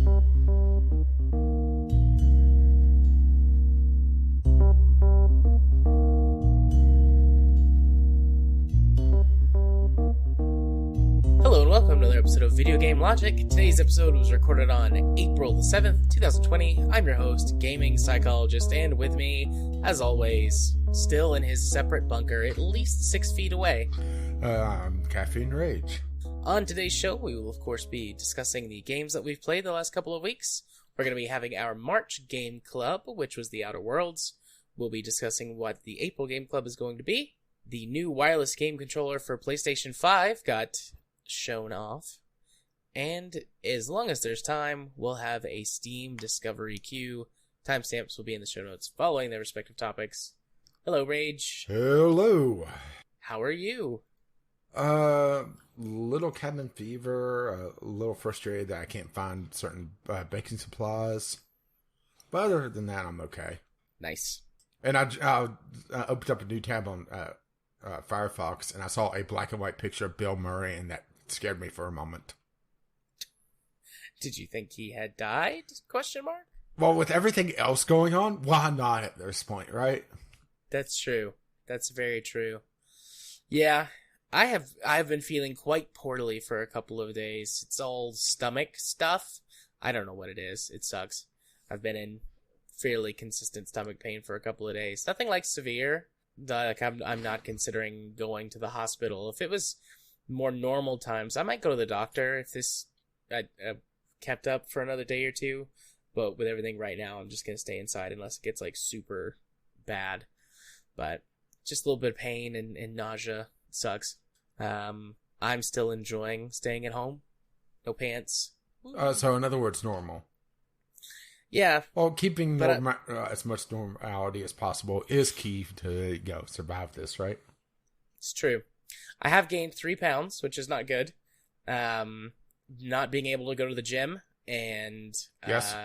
Hello and welcome to another episode of Video Game Logic. Today's episode was recorded on April the 7th, 2020. I'm your host, Gaming Psychologist, and with me, as always, still in his separate bunker, at least 6 feet away. I'm Caffeine Rage. On today's show, we will of course be discussing the games that we've played the last couple of weeks. We're going to be having our March Game Club, which was the Outer Worlds. We'll be discussing what the April Game Club is going to be. The new wireless game controller for PlayStation 5 got shown off, and as long as there's time, we'll have a Steam Discovery queue. Timestamps will be in the show notes following their respective topics. Hello, Rage. Hello. How are you? Little cabin fever, a little frustrated that I can't find certain baking supplies, but other than that, I'm okay. Nice. And I opened up a new tab on Firefox, and I saw a black and white picture of Bill Murray, and that scared me for a moment. Did you think he had died? Question mark? Well, with everything else going on, why not at this point, right? That's true. That's very true. Yeah, I've been feeling quite poorly for a couple of days. It's all stomach stuff. I don't know what it is. It sucks. I've been in fairly consistent stomach pain for a couple of days. Nothing like severe. Like I'm not considering going to the hospital. If it was more normal times, I might go to the doctor if this kept up for another day or two. But with everything right now, I'm just going to stay inside unless it gets like super bad. But just a little bit of pain and nausea. It sucks. I'm still enjoying staying at home. No pants. So in other words, normal. Yeah. Well, keeping as much normality as possible is key to survive this, right? It's true. I have gained 3 pounds, which is not good. Not being able to go to the gym, and yes.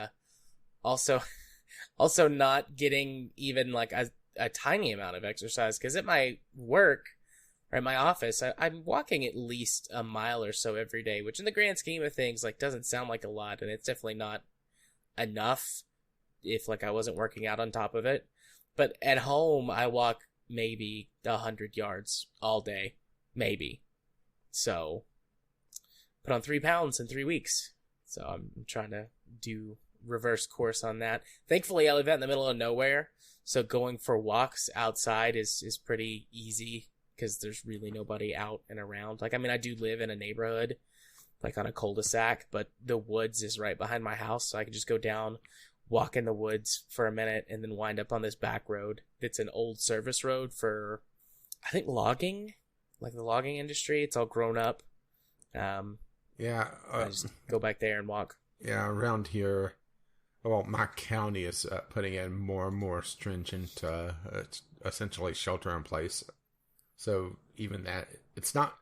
Also not getting even like a tiny amount of exercise, because at my work or at my office, I'm walking at least a mile or so every day, which in the grand scheme of things like doesn't sound like a lot, and it's definitely not enough if like I wasn't working out on top of it. But at home, I walk maybe 100 yards all day. Maybe. So, put on 3 pounds in 3 weeks. So I'm trying to do reverse course on that. Thankfully, I live out in the middle of nowhere, so going for walks outside is pretty easy, because there's really nobody out and around. Like, I mean, I do live in a neighborhood, like on a cul-de-sac, but the woods is right behind my house, so I can just go down, walk in the woods for a minute, and then wind up on this back road. It's an old service road for, I think, logging. Like the logging industry. It's all grown up. Yeah. I just go back there and walk. Yeah, around here, well, my county is putting in more and more stringent, essentially shelter in place. So even that, it's not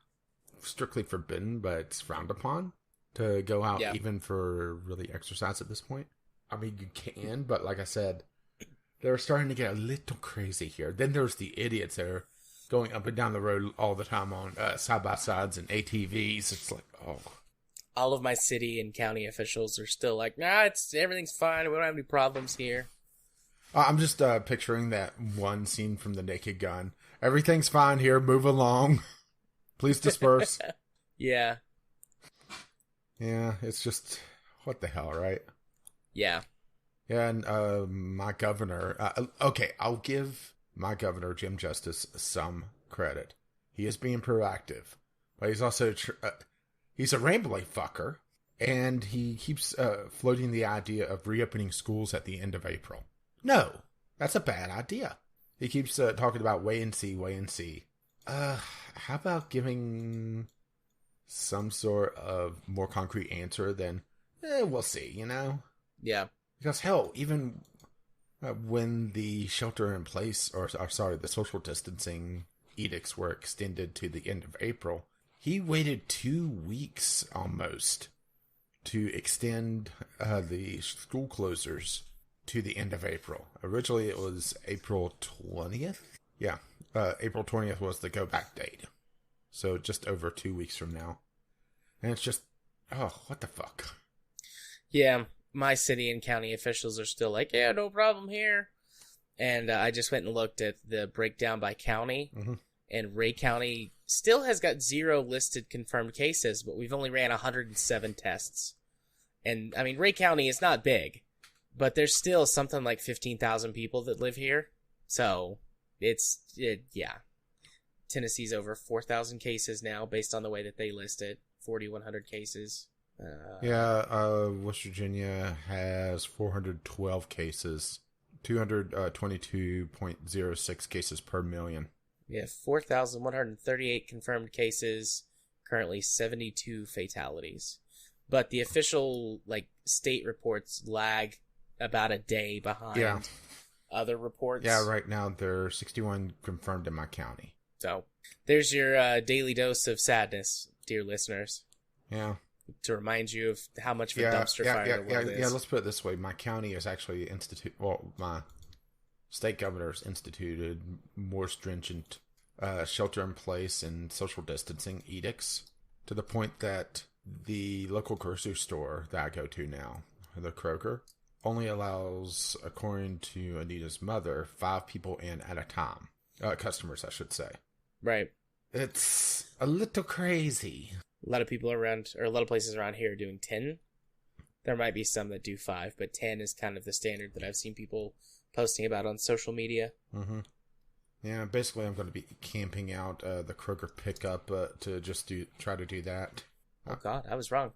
strictly forbidden, but it's frowned upon to go out even for really exercise at this point. I mean, you can, but like I said, they're starting to get a little crazy here. Then there's the idiots that are going up and down the road all the time on side-by-sides and ATVs. It's like, oh. All of my city and county officials are still like, nah, everything's fine. We don't have any problems here. I'm just picturing that one scene from The Naked Gun. Everything's fine here. Move along. Please disperse. Yeah. Yeah, it's just, what the hell, right? Yeah. Yeah, and my governor, okay, I'll give my governor, Jim Justice, some credit. He is being proactive, but he's also, he's a rambling fucker, and he keeps floating the idea of reopening schools at the end of April. No, that's a bad idea. He keeps talking about wait and see, wait and see. How about giving some sort of more concrete answer than, we'll see, you know? Yeah. Because hell, even when the shelter in place, or sorry, the social distancing edicts were extended to the end of April, he waited 2 weeks almost to extend the school closures to the end of April. Originally, it was April 20th. Yeah, April 20th was the go-back date. So just over 2 weeks from now. And it's just, oh, what the fuck? Yeah, my city and county officials are still like, yeah, no problem here. And I just went and looked at the breakdown by county, and Ray County still has got 0 listed confirmed cases, but we've only ran 107 tests. And, I mean, Ray County is not big, but there's still something like 15,000 people that live here. So, yeah. Tennessee's over 4,000 cases now, based on the way that they list it. 4,100 cases. West Virginia has 412 cases. 222.06 cases per million. We have 4,138 confirmed cases, currently 72 fatalities. But the official state reports lag about a day behind other reports. Yeah, right now there are 61 confirmed in my county. So there's your daily dose of sadness, dear listeners. Yeah. To remind you of how much of a dumpster fire the world is. Yeah, let's put it this way. My county is actually my state governor's instituted more stringent shelter in place and social distancing edicts to the point that the local grocery store that I go to now, the Kroger, only allows, according to Anita's mother, 5 people in at a time. Customers, I should say. Right. It's a little crazy. A lot of people around, or a lot of places around here are doing 10. There might be some that do 5, but 10 is kind of the standard that I've seen people posting about on social media. Mm-hmm. Yeah, basically I'm going to be camping out the Kroger pickup to just try to do that. Oh God, I was wrong.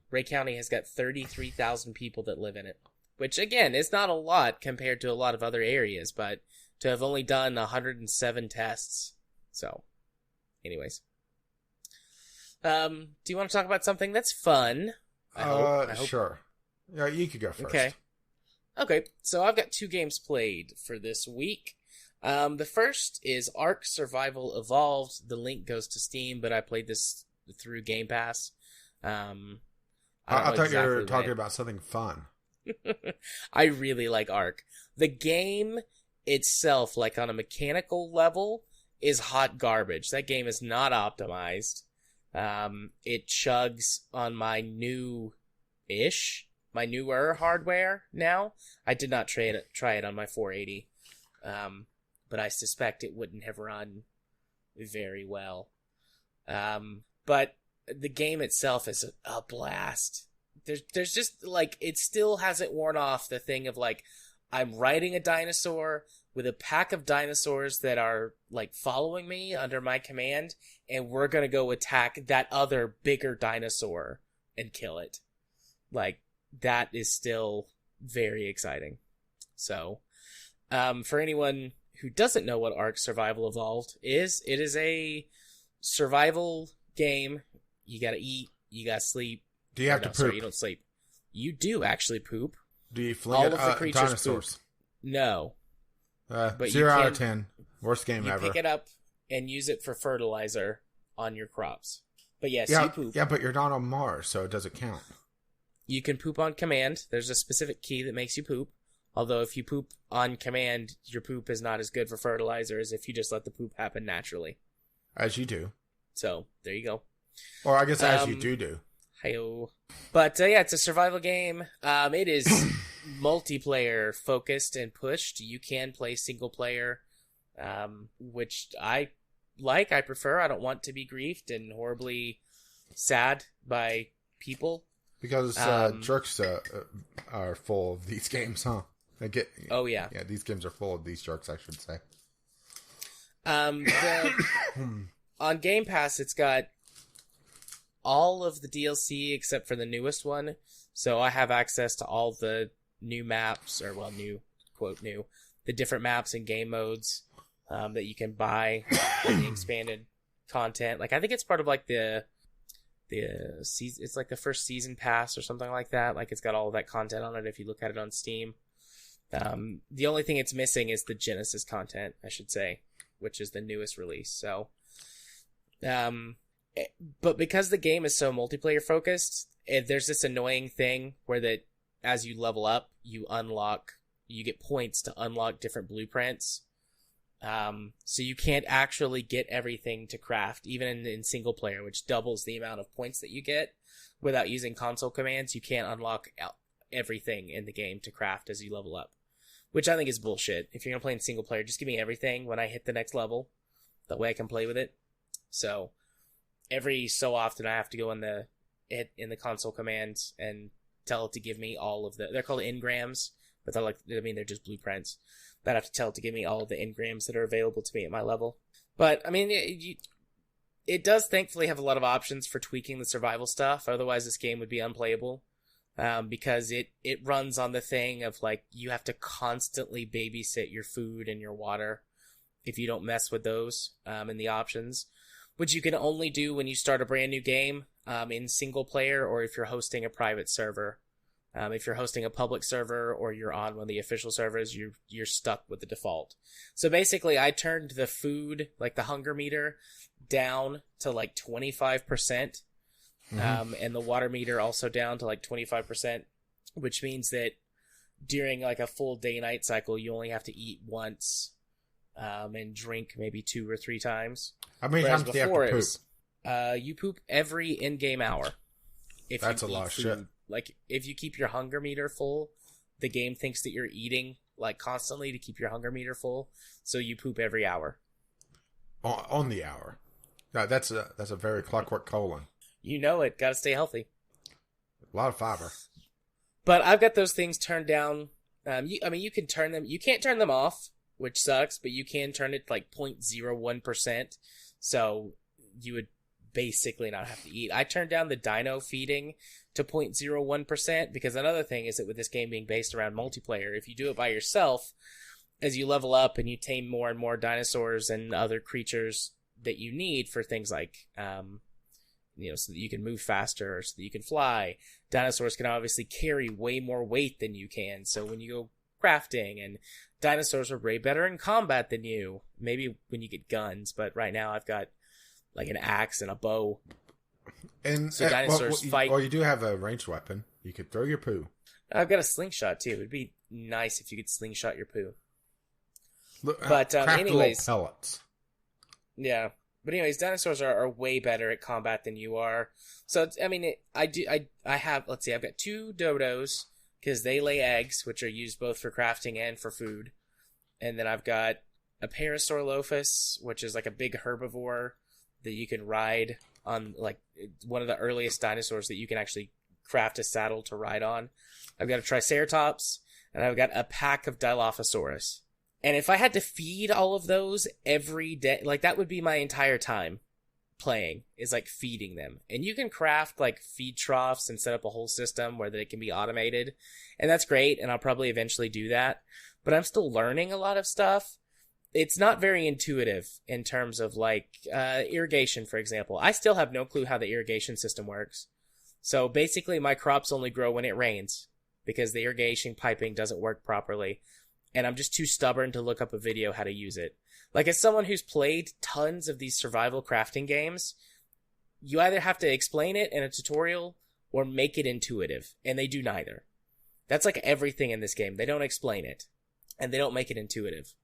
Ray County has got 33,000 people that live in it, which again is not a lot compared to a lot of other areas, but to have only done 107 tests. So, anyways. Do you want to talk about something that's fun? I hope. Sure. Yeah, you could go first. Okay, so I've got 2 games played for this week. The first is Ark Survival Evolved. The link goes to Steam, but I played this through Game Pass. I thought you were talking about something fun. I really like Ark. The game itself, on a mechanical level, is hot garbage. That game is not optimized. It chugs on my newer hardware now. I did not try it on my 480. But I suspect it wouldn't have run very well. But the game itself is a blast. There's just, it still hasn't worn off the thing of, I'm riding a dinosaur with a pack of dinosaurs that are, following me under my command, and we're gonna go attack that other bigger dinosaur and kill it. That is still very exciting. So, for anyone who doesn't know what Ark Survival Evolved is, it is a survival game. You gotta eat, you gotta sleep. Do you have to poop? Sorry, you don't sleep. You do actually poop. Do you fling all it of the creatures dinosaurs? Poop. No. But 0 out of 10. Worst game ever. You pick it up and use it for fertilizer on your crops. But yes, you poop. Yeah, but you're not on Mars, so it doesn't count. You can poop on command. There's a specific key that makes you poop. Although if you poop on command, your poop is not as good for fertilizer as if you just let the poop happen naturally. As you do. So, there you go. Or I guess as you do. Hi-yo. But, it's a survival game. It is multiplayer focused and pushed. You can play single player, which I like. I prefer. I don't want to be griefed and horribly sad by people. Because jerks are full of these games, huh? Oh, yeah. Yeah, these games are full of these jerks, I should say. On Game Pass, it's got all of the DLC except for the newest one. So I have access to all the new maps, or new, the different maps and game modes that you can buy in the expanded content. I think it's part of the season. It's the first season pass or something like that. It's got all of that content on it if you look at it on Steam. The only thing it's missing is the Genesis content, I should say, which is the newest release. So, but because the game is so multiplayer focused, there's this annoying thing where that as you level up, you get points to unlock different blueprints. So you can't actually get everything to craft, even in single player, which doubles the amount of points that you get. Without using console commands, you can't unlock everything in the game to craft as you level up, which I think is bullshit. If you're going to play in single player, just give me everything when I hit the next level. That way I can play with it. So every so often I have to go in the console commands and tell it to give me all of they're called engrams, but they're just blueprints. But I have to tell it to give me all of the engrams that are available to me at my level. But I mean, it does thankfully have a lot of options for tweaking the survival stuff. Otherwise, this game would be unplayable. Because it runs on the thing of like you have to constantly babysit your food and your water if you don't mess with those in the options, which you can only do when you start a brand new game in single player or if you're hosting a private server. If you're hosting a public server or you're on one of the official servers, you're stuck with the default. So basically, I turned the food, like the hunger meter, down to like 25%. And the water meter also down to like 25%, which means that during like a full day-night cycle, you only have to eat once and drink maybe 2 or 3 times. How many times do you have to poop? You poop every in-game hour. That's a lot of shit. Like, if you keep your hunger meter full, the game thinks that you're eating like constantly to keep your hunger meter full, so you poop every hour. On the hour. No, that's a very clockwork colon. You know it. Gotta stay healthy. A lot of fiber. But I've got those things turned down. You can turn them. You can't turn them off, which sucks, but you can turn it like 0.01%. So you would basically not have to eat. I turned down the dino feeding to 0.01% because another thing is that with this game being based around multiplayer, if you do it by yourself, as you level up and you tame more and more dinosaurs and other creatures that you need for things like... so that you can move faster, or so that you can fly. Dinosaurs can obviously carry way more weight than you can. So when you go crafting, and dinosaurs are way better in combat than you. Maybe when you get guns, but right now I've got like an axe and a bow. And so dinosaurs fight. Or you do have a ranged weapon. You could throw your poo. I've got a slingshot too. It'd be nice if you could slingshot your poo. But anyways, pellets. Yeah. But anyways, dinosaurs are way better at combat than you are. So, I have, let's see, I've got 2 dodos, because they lay eggs, which are used both for crafting and for food. And then I've got a Parasaurolophus, which is like a big herbivore that you can ride on, like one of the earliest dinosaurs that you can actually craft a saddle to ride on. I've got a Triceratops, and I've got a pack of Dilophosaurus. And if I had to feed all of those every day, like that would be my entire time playing, is like feeding them. And you can craft like feed troughs and set up a whole system where that it can be automated. And that's great. And I'll probably eventually do that. But I'm still learning a lot of stuff. It's not very intuitive in terms of like irrigation, for example. I still have no clue how the irrigation system works. So basically my crops only grow when it rains because the irrigation piping doesn't work properly. And I'm just too stubborn to look up a video how to use it. Like, as someone who's played tons of these survival crafting games, you either have to explain it in a tutorial or make it intuitive, and they do neither. That's like everything in this game. They don't explain it, and they don't make it intuitive.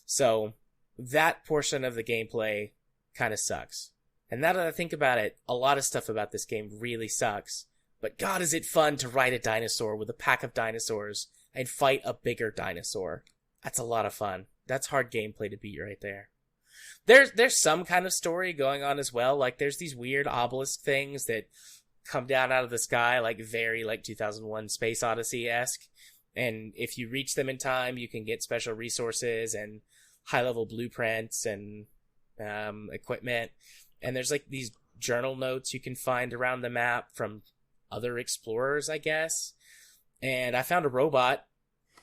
So, that portion of the gameplay kind of sucks. And now that I think about it, a lot of stuff about this game really sucks. But God, is it fun to ride a dinosaur with a pack of dinosaurs and fight a bigger dinosaur. That's a lot of fun. That's hard gameplay to beat right there. There's some kind of story going on as well. Like, there's these weird obelisk things that come down out of the sky, like very like 2001 Space Odyssey-esque. And if you reach them in time, you can get special resources and high-level blueprints and equipment. And there's like these journal notes you can find around the map from other explorers, I guess. And I found a robot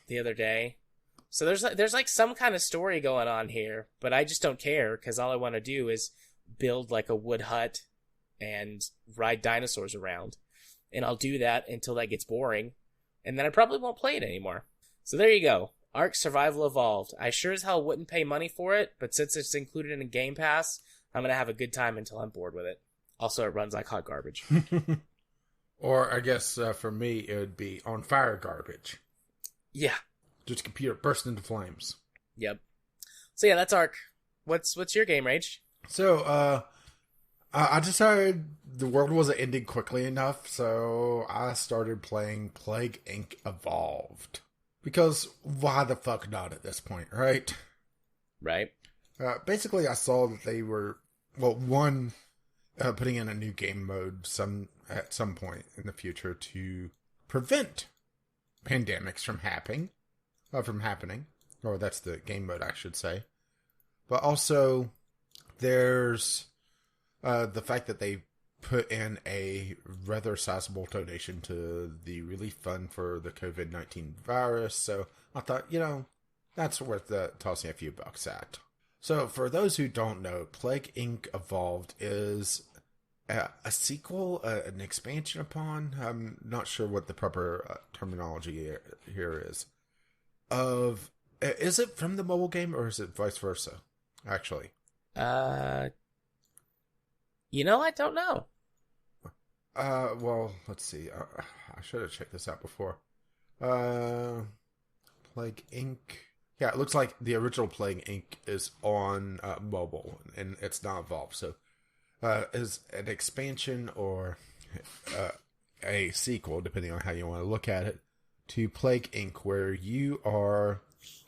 the other day. So there's like some kind of story going on here, but I just don't care because all I want to do is build like a wood hut and ride dinosaurs around. And I'll do that until that gets boring. And then I probably won't play it anymore. So there you go. Ark Survival Evolved. I sure as hell wouldn't pay money for it, but since it's included in Game Pass, I'm going to have a good time until I'm bored with it. Also, it runs like hot garbage. Or I guess for me, it would be on fire garbage. Yeah. Just computer burst into flames. Yep. So yeah, that's Ark. What's your game, Rage? So, I decided the world wasn't ending quickly enough, so I started playing Plague Inc. Evolved. Because why the fuck not at this point, right? Right. Basically, I saw that they were, well, one, putting in a new game mode at some point in the future to prevent pandemics from happening. Or that's the game mode, I should say. But also, there's the fact that they put in a rather sizable donation to the relief fund for the COVID-19 virus. So I thought, that's worth tossing a few bucks at. So for those who don't know, Plague Inc. Evolved is a sequel, an expansion upon, I'm not sure what the proper terminology here is, is it from the mobile game or is it vice versa, actually? I don't know. Well, let's see. I should have checked this out before. Plague Inc. Yeah, it looks like the original Plague Inc. is on mobile, and it's not Evolved. So, is an expansion or a sequel, depending on how you want to look at it, to Plague Inc., where you are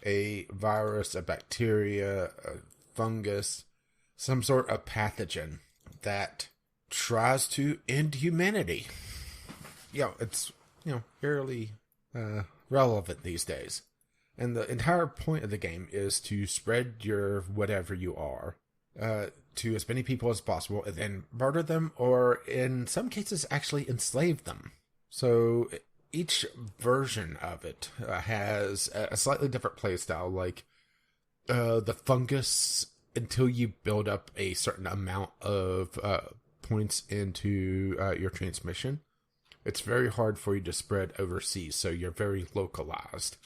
a virus, a bacteria, a fungus, some sort of pathogen that tries to end humanity. It's, fairly relevant these days. And the entire point of the game is to spread your whatever you are to as many people as possible and then murder them, or in some cases actually enslave them. So each version of it has a slightly different playstyle. Like the fungus, until you build up a certain amount of points into your transmission, it's very hard for you to spread overseas, so you're very localized.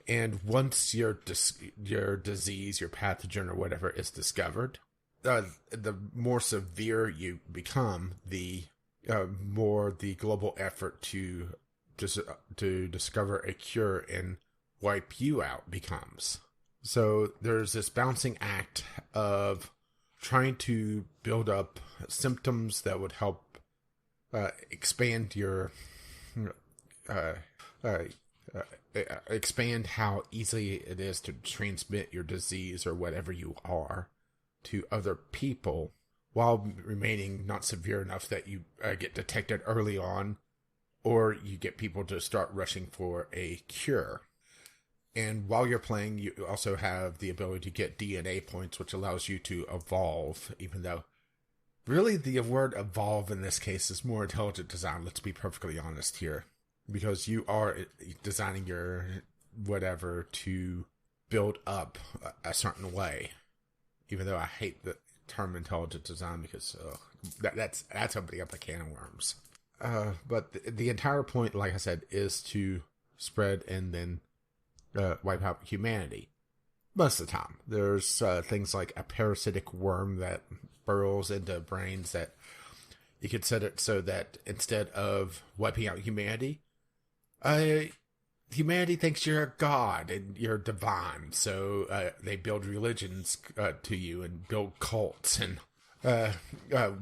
And once your disease, your pathogen or whatever is discovered, the more severe you become, the more the global effort to discover a cure and wipe you out becomes. So there's this balancing act of trying to build up symptoms that would help expand your expand how easily it is to transmit your disease or whatever you are to other people, while remaining not severe enough that you get detected early on, or you get people to start rushing for a cure. And while you're playing, you also have the ability to get DNA points, which allows you to evolve, even though really the word evolve in this case is more intelligent design, let's be perfectly honest here. Because you are designing your whatever to build up a certain way. Even though I hate the term intelligent design because that's opening up a can of worms. But the entire point, like I said, is to spread and then wipe out humanity. Most of the time. There's things like a parasitic worm that burrows into brains that you could set it so that instead of wiping out humanity, humanity thinks you're a god and you're divine, so they build religions to you and build cults and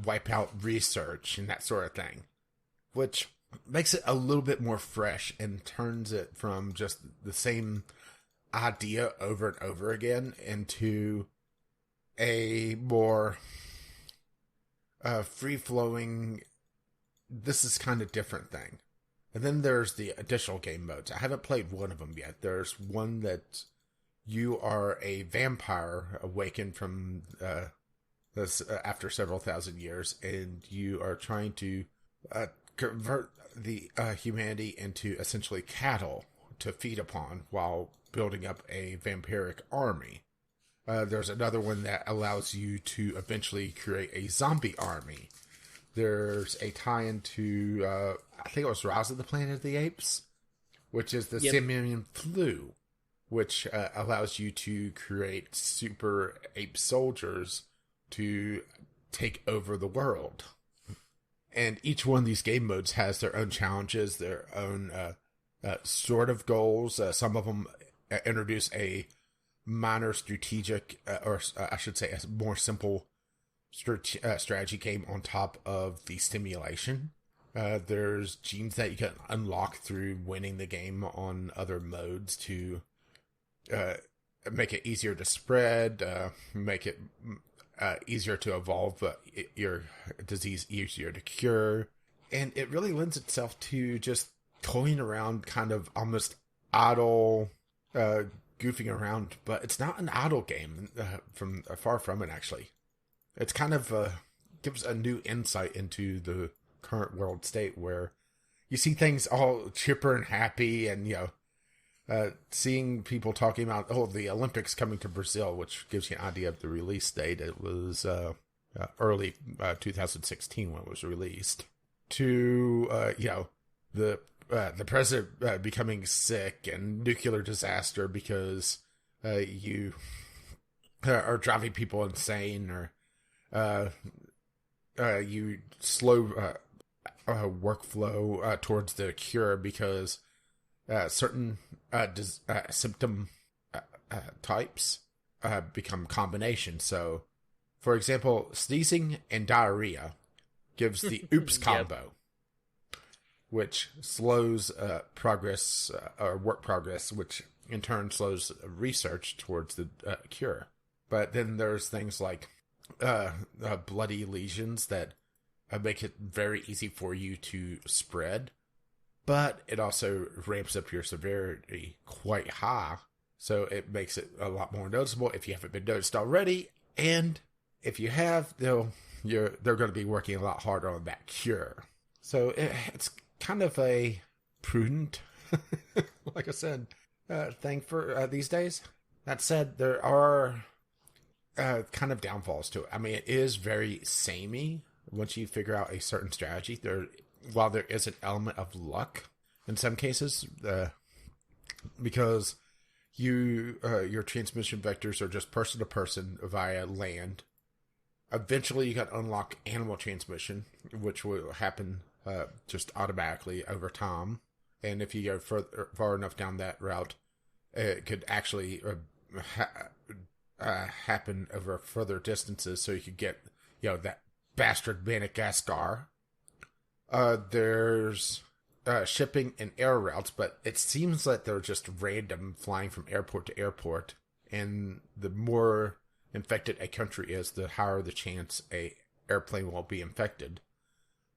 wipe out research and that sort of thing, which makes it a little bit more fresh and turns it from just the same idea over and over again into a more free-flowing, this is kind of different thing. And then there's the additional game modes. I haven't played one of them yet. There's one that you are a vampire awakened from this after several thousand years, and you are trying to convert the humanity into essentially cattle to feed upon while building up a vampiric army. There's another one that allows you to eventually create a zombie army. There's a tie-in to, I think it was Rise of the Planet of the Apes, which is the simian flu, which allows you to create super ape soldiers to take over the world. And each one of these game modes has their own challenges, their own sort of goals. Some of them introduce a minor strategic, or I should say a more simple strategy game on top of the stimulation. There's genes that you can unlock through winning the game on other modes to make it easier to spread, make it easier to evolve, but your disease easier to cure. And it really lends itself to just toying around, kind of almost idle, goofing around. But it's not an idle game, from far from it, actually. It's kind of gives a new insight into the current world state where you see things all chipper and happy, and, you know, seeing people talking about, the Olympics coming to Brazil, which gives you an idea of the release date. It was early 2016 when it was released. To, you know, the president becoming sick and nuclear disaster because you are driving people insane, or you slow workflow towards the cure because certain symptom types become combinations. So, for example, sneezing and diarrhea gives the oops combo, which slows progress or work progress, which in turn slows research towards the cure. But then there's things like bloody lesions that make it very easy for you to spread, but it also ramps up your severity quite high, so it makes it a lot more noticeable if you haven't been noticed already. And if you have, they're going to be working a lot harder on that cure. So it's kind of a prudent, like I said, thing for these days. That said, there are kind of downfalls to it. I mean, it is very samey once you figure out a certain strategy. While there is an element of luck in some cases, because your transmission vectors are just person to person via land. Eventually, you got to unlock animal transmission, which will happen just automatically over time. And if you go far enough down that route, it could actually happen over further distances, so you could get, that bastard Madagascar. There's shipping and air routes, but it seems like they're just random, flying from airport to airport. And the more infected a country is, the higher the chance a airplane will be infected.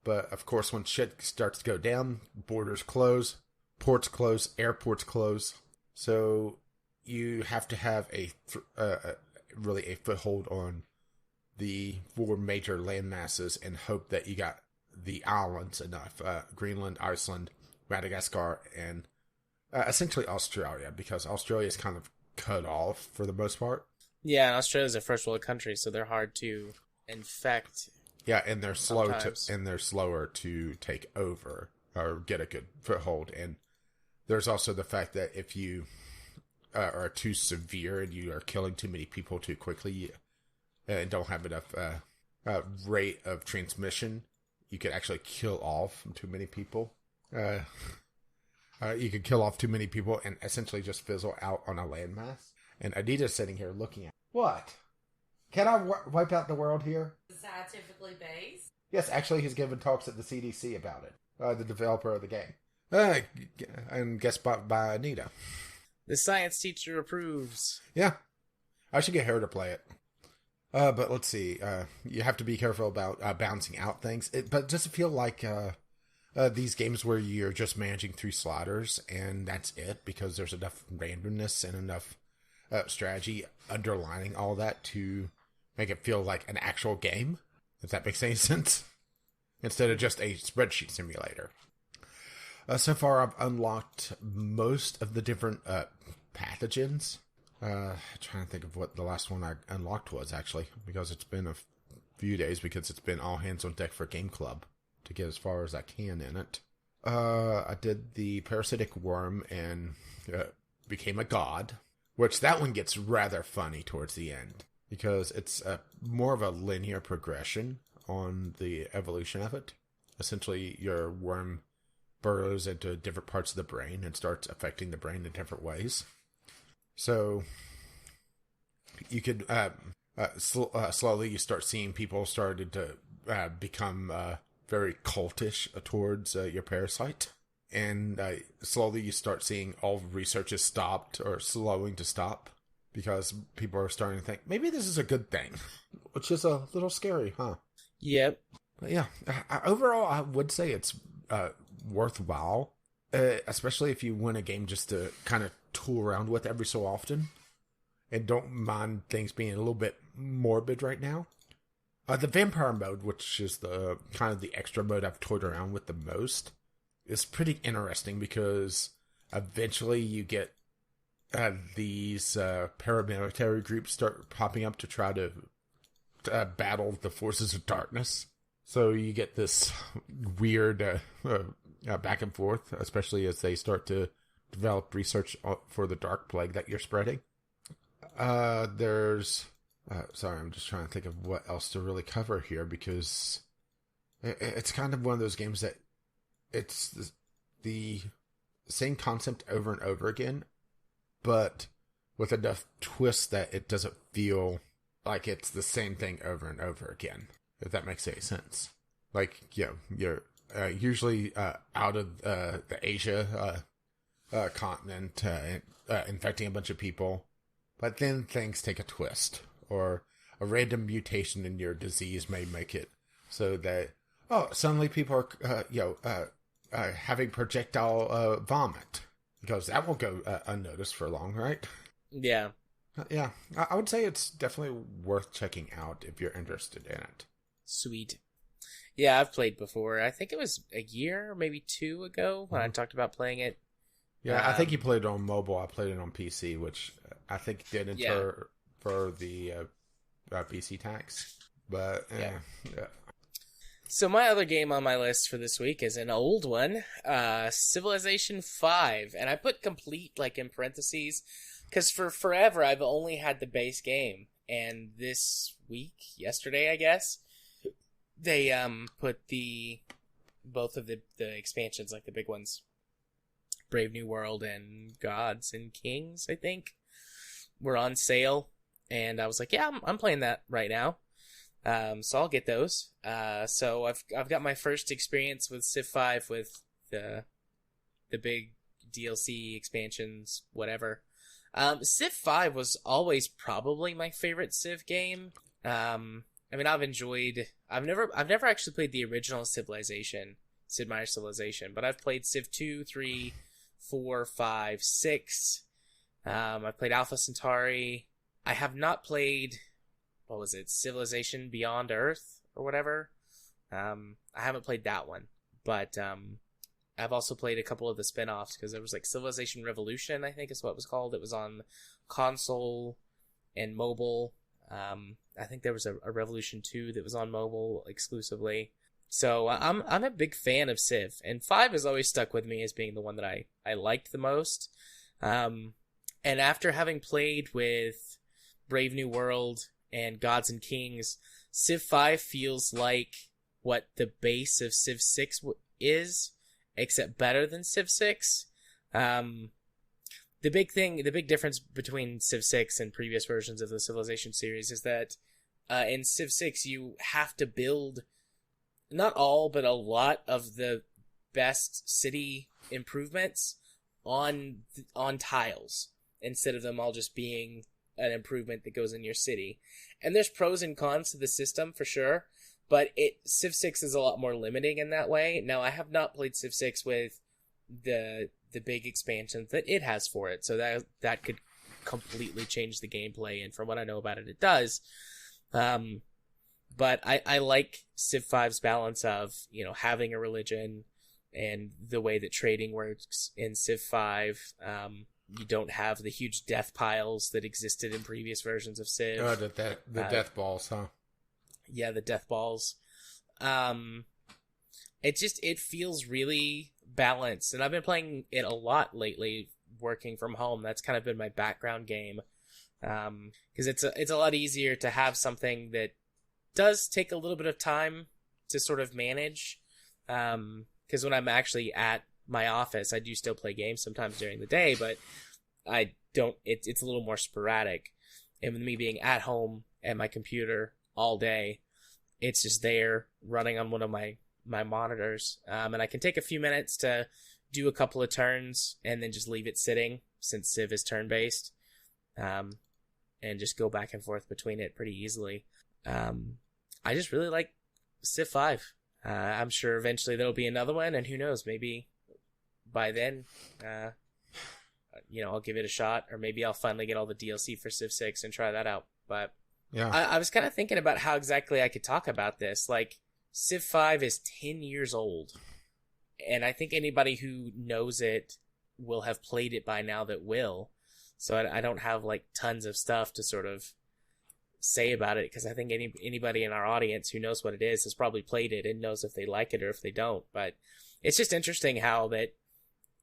But of course, when shit starts to go down, borders close, ports close, airports close. So you have to have really a foothold on the 4 major land masses and hope that you got the islands enough. Greenland, Iceland, Madagascar, and essentially Australia, because Australia is kind of cut off for the most part. Yeah, and Australia's a first world country, so they're hard to infect. Yeah, and they're slower to take over or get a good foothold. And there's also the fact that if you are too severe and you are killing too many people too quickly and don't have enough rate of transmission, you could actually kill off too many people. You could kill off too many people and essentially just fizzle out on a landmass. And Anita's sitting here looking at what? Can I wipe out the world here? Scientifically based? Yes, actually, he's given talks at the CDC about it. The developer of the game, and guest by Anita. The science teacher approves. Yeah, I should get her to play it. But let's see. You have to be careful about bouncing out things. But does it feel like these games where you're just managing through sliders and that's it, because there's enough randomness and enough strategy underlining all that to make it feel like an actual game, if that makes any sense, instead of just a spreadsheet simulator. So far, I've unlocked most of the different pathogens. Trying to think of what the last one I unlocked was, actually, because it's been a few days, because it's been all hands on deck for Gameclub to get as far as I can in it. I did the parasitic worm and became a god, which that one gets rather funny towards the end, because it's more of a linear progression on the evolution of it. Essentially, your worm burrows into different parts of the brain and starts affecting the brain in different ways. So you could slowly you start seeing people started to become very cultish towards your parasite. And slowly you start seeing all research is stopped or slowing to stop because people are starting to think, maybe this is a good thing, which is a little scary, huh? Yep. But yeah, overall, I would say it's worthwhile, especially if you win a game just to kind of tool around with every so often and don't mind things being a little bit morbid right now. The vampire mode, which is the kind of the extra mode I've toyed around with the most, is pretty interesting because eventually you get these paramilitary groups start popping up to try to battle the forces of darkness. So you get this weird back and forth, especially as they start to develop research for the dark plague that you're spreading. There's... sorry, I'm just trying to think of what else to really cover here because it's kind of one of those games that it's the same concept over and over again, but with enough twists that it doesn't feel like it's the same thing over and over again, if that makes any sense. Like, you're usually out of the Asia continent, infecting a bunch of people, but then things take a twist, or a random mutation in your disease may make it so that, suddenly people are, having projectile vomit, because that won't go unnoticed for long, right? Yeah. Yeah, I would say it's definitely worth checking out if you're interested in it. Sweet. Yeah, I've played before. I think it was a year, maybe 2 ago, when I talked about playing it. Yeah, I think you played it on mobile. I played it on PC, which I think did enter for the PC tax. But, yeah. So my other game on my list for this week is an old one, Civilization 5. And I put complete, in parentheses, because for forever I've only had the base game. And this week, yesterday I guess, they put both of the expansions, the big ones, Brave New World and Gods and Kings, I think, were on sale. And I was like, yeah, I'm playing that right now. So I'll get those. So I've got my first experience with Civ 5 with the big DLC expansions, whatever. Civ 5 was always probably my favorite Civ game. I've never actually played the original Civilization, Sid Meier's Civilization, but I've played Civ 2, 3, 4, 5, 6. I've played Alpha Centauri. I have not played, what was it, Civilization Beyond Earth or whatever. I haven't played that one, but I've also played a couple of the spin-offs, because there was Civilization Revolution, I think is what it was called. It was on console and mobile. I think there was a Revolution 2 that was on mobile exclusively. So I'm a big fan of Civ, and 5 has always stuck with me as being the one that I liked the most. And after having played with Brave New World and Gods and Kings, Civ 5 feels like what the base of Civ 6 is, except better than Civ 6. The big difference between Civ 6 and previous versions of the Civilization series is that in Civ 6 you have to build not all, but a lot of the best city improvements on tiles, instead of them all just being an improvement that goes in your city. And there's pros and cons to the system for sure, but Civ 6 is a lot more limiting in that way. Now, I have not played Civ 6 with the big expansions that it has for it, so that could completely change the gameplay, and from what I know about it, it does. But I like Civ 5's balance of, having a religion and the way that trading works in Civ 5. You don't have the huge death piles that existed in previous versions of Civ. Oh, the death balls, huh? Yeah, the death balls. It feels really balanced, and I've been playing it a lot lately, working from home. That's kind of been my background game, because it's a lot easier to have something that does take a little bit of time to sort of manage. Because when I'm actually at my office, I do still play games sometimes during the day, but I don't. It's a little more sporadic. And with me being at home at my computer all day. It's just there running on one of my monitors. And I can take a few minutes to do a couple of turns and then just leave it sitting since Civ is turn-based. And just go back and forth between it pretty easily. I just really like Civ 5. I'm sure eventually there'll be another one, and who knows, maybe by then, I'll give it a shot, or maybe I'll finally get all the DLC for Civ 6 and try that out. But Yeah. I was kind of thinking about how exactly I could talk about this. Like, Civ 5 is 10 years old, and I think anybody who knows it will have played it by now that will. So I don't have like tons of stuff to sort of say about it, because I think anybody in our audience who knows what it is has probably played it and knows if they like it or if they don't. But it's just interesting how that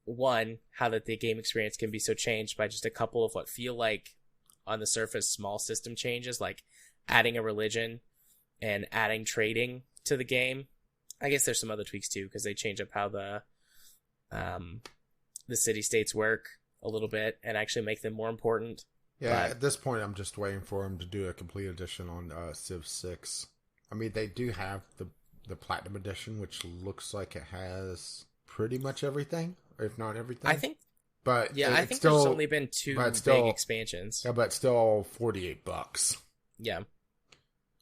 the game experience can be so changed by just a couple of what feel like on the surface small system changes, like adding a religion and adding trading to the game. I guess there's some other tweaks too, because they change up how the city states work a little bit and actually make them more important. Yeah, at this point, I'm just waiting for them to do a complete edition on Civ 6. I mean, they do have the Platinum Edition, which looks like it has pretty much everything, if not everything. I think, but yeah, I think there's only been two big expansions. Yeah, but still $48. Yeah.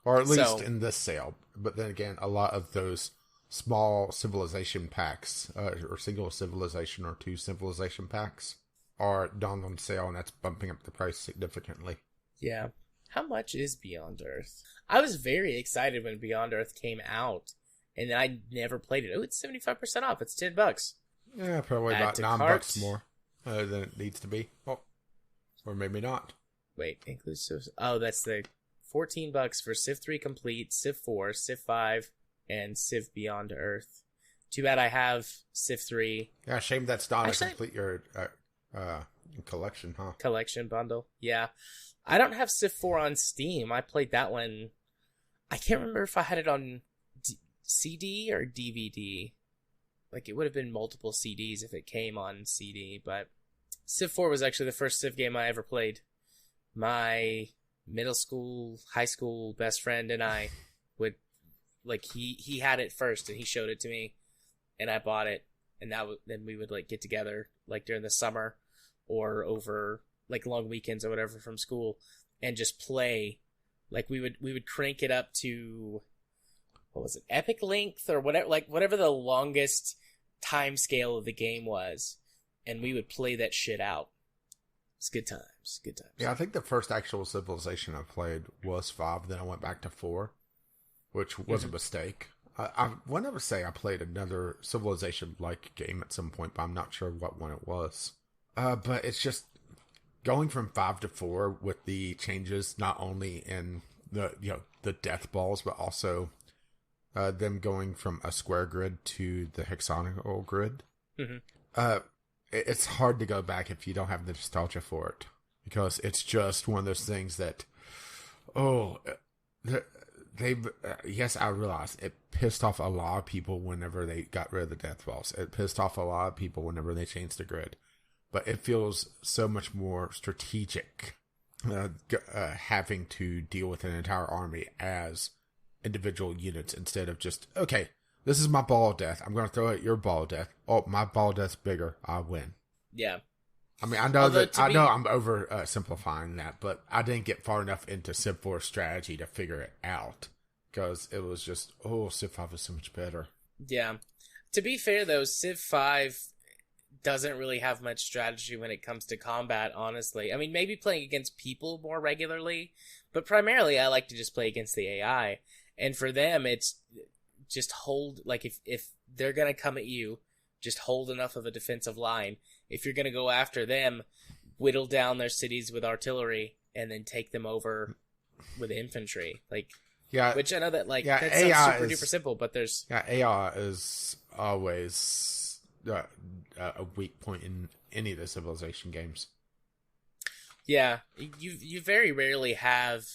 Or at least in this sale. But then again, a lot of those small civilization packs, or single civilization or two civilization packs, are done on sale, and that's bumping up the price significantly. Yeah. How much is Beyond Earth? I was very excited when Beyond Earth came out, and then I never played it. Oh, it's 75% off. It's $10. Yeah, probably Add about to $9 cart. more than it needs to be. Oh, or maybe not. Wait, inclusive. Oh, that's the $14 for Civ 3 Complete, Civ 4, Civ 5, and Civ Beyond Earth. Too bad I have Civ 3. Yeah, shame that's not Actually, a complete collection, huh? Collection bundle. Yeah. I don't have Civ 4 on Steam. I played that one. I can't remember if I had it on CD or DVD. Like, it would have been multiple CDs if it came on CD, but Civ 4 was actually the first Civ game I ever played. My middle school, high school best friend and I would, like, he had it first and he showed it to me and I bought it, and then we would like get together like during the summer or over like long weekends or whatever from school and just play. Like, we would crank it up to, what was it, epic length or whatever, like whatever the longest time scale of the game was, and we would play that shit out. It's good times. Good times. Yeah, I think the first actual Civilization I played was 5, then I went back to 4, which was a mistake. I would never say I played another Civilization-like game at some point, but I'm not sure what one it was. But it's just going from 5 to 4 with the changes, not only in the death balls, but also them going from a square grid to the hexagonal grid. Mm-hmm. It's hard to go back if you don't have the nostalgia for it, because it's just one of those things that, yes, I realize it pissed off a lot of people whenever they got rid of the death balls. It pissed off a lot of people whenever they changed the grid. But it feels so much more strategic having to deal with an entire army as individual units instead of just, okay, this is my ball of death. I'm going to throw at your ball of death. Oh, my ball of death's bigger. I win. Yeah. I mean, I know I know I'm over simplifying that, but I didn't get far enough into Civ 4 strategy to figure it out, because it was just, Civ 5 is so much better. Yeah. To be fair, though, Civ 5 doesn't really have much strategy when it comes to combat, honestly. I mean, maybe playing against people more regularly, but primarily I like to just play against the AI. And for them, it's just hold, like, if they're going to come at you, just hold enough of a defensive line. If you're going to go after them, whittle down their cities with artillery and then take them over with infantry. Like, yeah, which I know that, like, yeah, that AI sounds super is, duper simple, but there's... Yeah, AI is always a weak point in any of the Civilization games. Yeah, you very rarely have,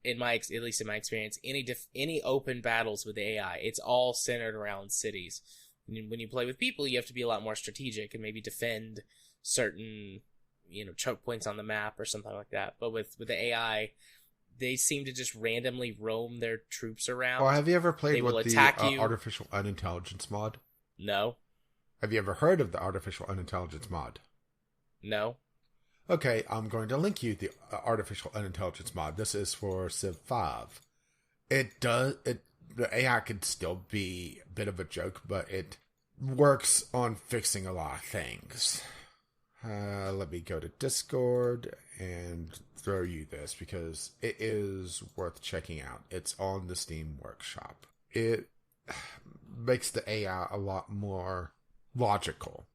at least in my experience, any open battles with the AI. It's all centered around cities. When you play with people, you have to be a lot more strategic and maybe defend certain, choke points on the map or something like that. But with the AI, they seem to just randomly roam their troops around. Well, have you ever played They will with the attack you. artificial unintelligence mod? No. Have you ever heard of the artificial unintelligence mod? No. Okay, I'm going to link you the artificial unintelligence mod. This is for Civ 5. The AI could still be a bit of a joke, but it works on fixing a lot of things. Let me go to Discord and throw you this because it is worth checking out. It's on the Steam Workshop. It makes the AI a lot more logical.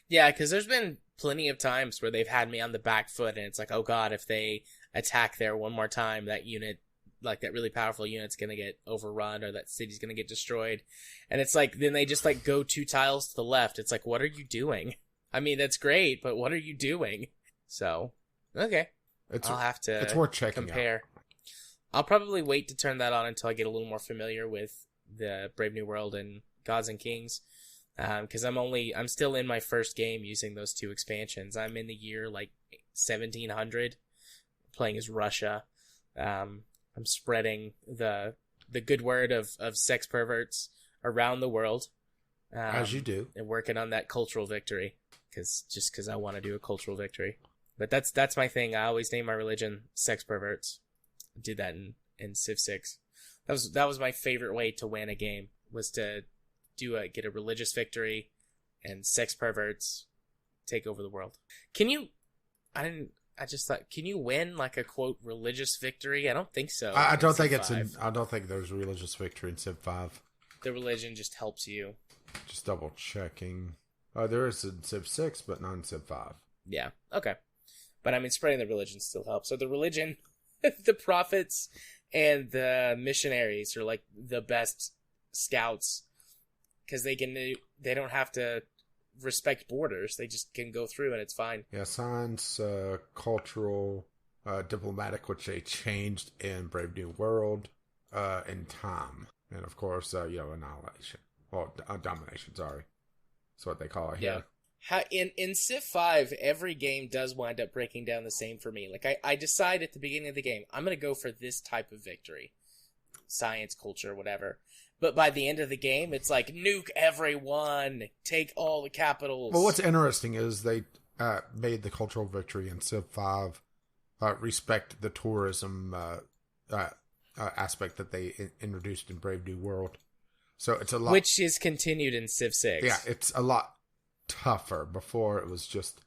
Yeah, because there's been plenty of times where they've had me on the back foot, and it's like, oh god, if they attack there one more time, that unit, like that really powerful unit's gonna get overrun, or that city's gonna get destroyed. And it's like, then they just like go 2 tiles to the left. It's like, what are you doing? I mean, that's great, but what are you doing? So, okay. I'll have to it's worth checking compare. out. I'll probably wait to turn that on until I get a little more familiar with the Brave New World and Gods and Kings. Because I'm still in my first game using those 2 expansions. I'm in the year like 1700, playing as Russia. I'm spreading the good word of sex perverts around the world. As you do. And working on that cultural victory. Because I want to do a cultural victory. But that's my thing. I always name my religion sex perverts. I did that in Civ 6. That was my favorite way to win a game, was to get a religious victory and sex perverts take over the world. Can you win like a quote religious victory? I don't think so. I don't think I don't think there's religious victory in Civ 5. The religion just helps you. Just double checking. There is in Civ 6, but not in Civ 5. Yeah. Okay. But I mean, spreading the religion still helps. So the religion, the prophets and the missionaries are like the best scouts. Because they don't have to respect borders. They just can go through and it's fine. Yeah, science, cultural, diplomatic, which they changed in Brave New World, and time. And of course, annihilation. Well, domination, sorry. That's what they call it here. Yeah. In Civ 5, every game does wind up breaking down the same for me. Like, I decide at the beginning of the game, I'm going to go for this type of victory. Science, culture, whatever. But by the end of the game, it's like, nuke everyone, take all the capitals. Well, what's interesting is they made the cultural victory in Civ 5 respect the tourism aspect that they introduced in Brave New World. So it's a lot... Which is continued in Civ 6. Yeah, it's a lot tougher. Before, it was just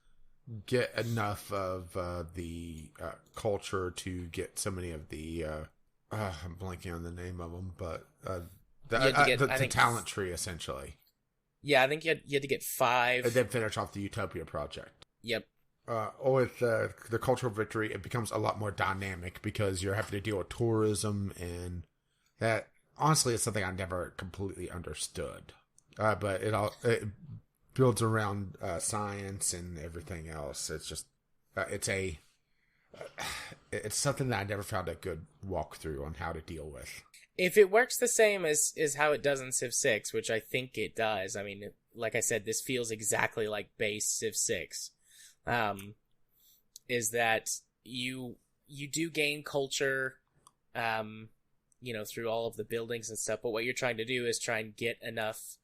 get enough of the culture to get so many of the... I'm blanking on the name of them, but... the talent tree, essentially. Yeah, I think you had to get 5. And then finish off the Utopia project. Yep. With the cultural victory, it becomes a lot more dynamic because you're having to deal with tourism, and that, honestly, is something I never completely understood. But it builds around science and everything else. It's just, it's something that I never found a good walkthrough on how to deal with. If it works the same as how it does in Civ 6, which I think it does, I mean, like I said, this feels exactly like base Civ 6, is that you do gain culture, through all of the buildings and stuff, but what you're trying to do is try and get enough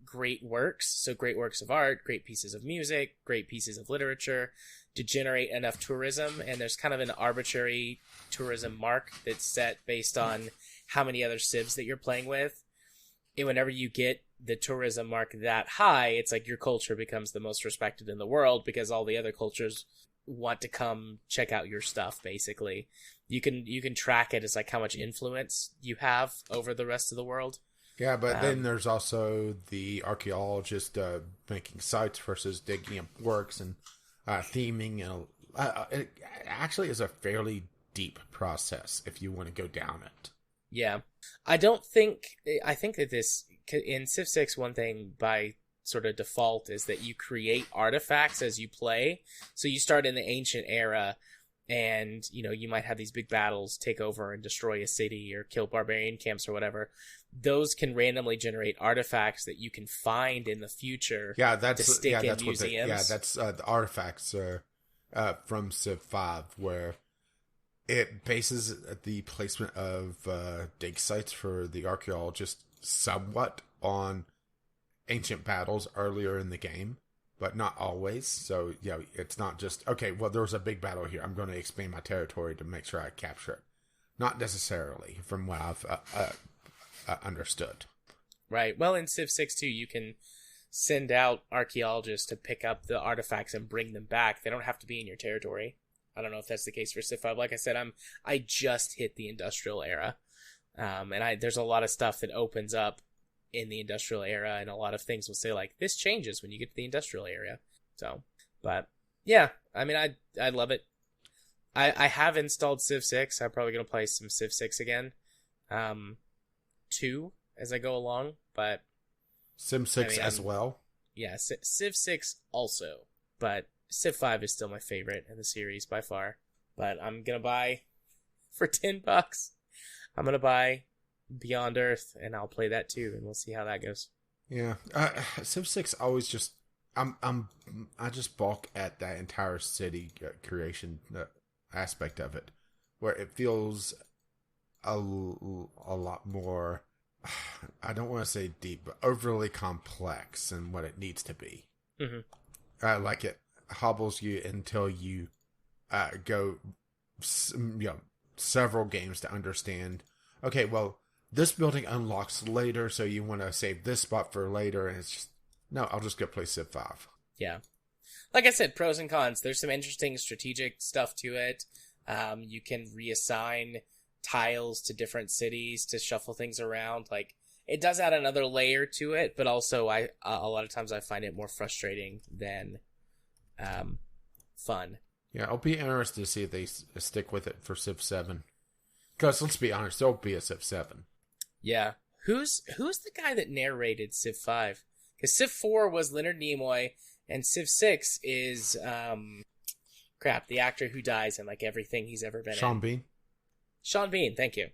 great works, so great works of art, great pieces of music, great pieces of literature, to generate enough tourism, and there's kind of an arbitrary tourism mark that's set based on how many other civs that you're playing with. And whenever you get the tourism mark that high, it's like your culture becomes the most respected in the world because all the other cultures want to come check out your stuff, basically. You can track it as like how much influence you have over the rest of the world. Yeah, but then there's also the archaeologist making sites versus digging up works and theming. It actually is a fairly deep process if you want to go down it. Yeah. I think that this, in Civ 6, one thing by sort of default is that you create artifacts as you play. So you start in the ancient era, and you might have these big battles, take over and destroy a city or kill barbarian camps or whatever. Those can randomly generate artifacts that you can find in the future. Yeah, that's to stick in that's museums. that's the artifacts from Civ 5, where it bases the placement of dig sites for the archaeologist somewhat on ancient battles earlier in the game, but not always. So, yeah, it's not just, okay, well, there was a big battle here. I'm going to expand my territory to make sure I capture it. Not necessarily, from what I've understood. Right. Well, in Civ 6 too, you can send out archaeologists to pick up the artifacts and bring them back. They don't have to be in your territory. I don't know if that's the case for Civ 5. Like I said, I just hit the industrial era, and there's a lot of stuff that opens up in the industrial era, and a lot of things will say like this changes when you get to the industrial area. So, but yeah, I mean, I love it. I have installed Civ 6. I'm probably gonna play some Civ 6 again, 2 as I go along, but Sim 6 as well. Yeah, Civ 6 also, but Civ 5 is still my favorite in the series by far. But I'm gonna buy for $10. I'm gonna buy Beyond Earth, and I'll play that too, and we'll see how that goes. Yeah, Civ 6 always just I just balk at that entire city creation aspect of it, where it feels a lot more. I don't want to say deep, but overly complex in what it needs to be. Mm-hmm. Like it hobbles you until you go, several games to understand. Okay, well, this building unlocks later, so you want to save this spot for later, and it's just no. I'll just go play Civ 5. Yeah, like I said, pros and cons. There's some interesting strategic stuff to it. You can reassign tiles to different cities to shuffle things around. Like, it does add another layer to it, but also a lot of times I find it more frustrating than fun. Yeah, I'll be interested to see if they stick with it for Civ 7. Because let's be honest, there'll be a Civ 7. Yeah, who's the guy that narrated Civ 5? Because Civ 4 was Leonard Nimoy, and Civ 6 is the actor who dies in like everything he's ever been in. Sean Bean. Sean Bean, thank you.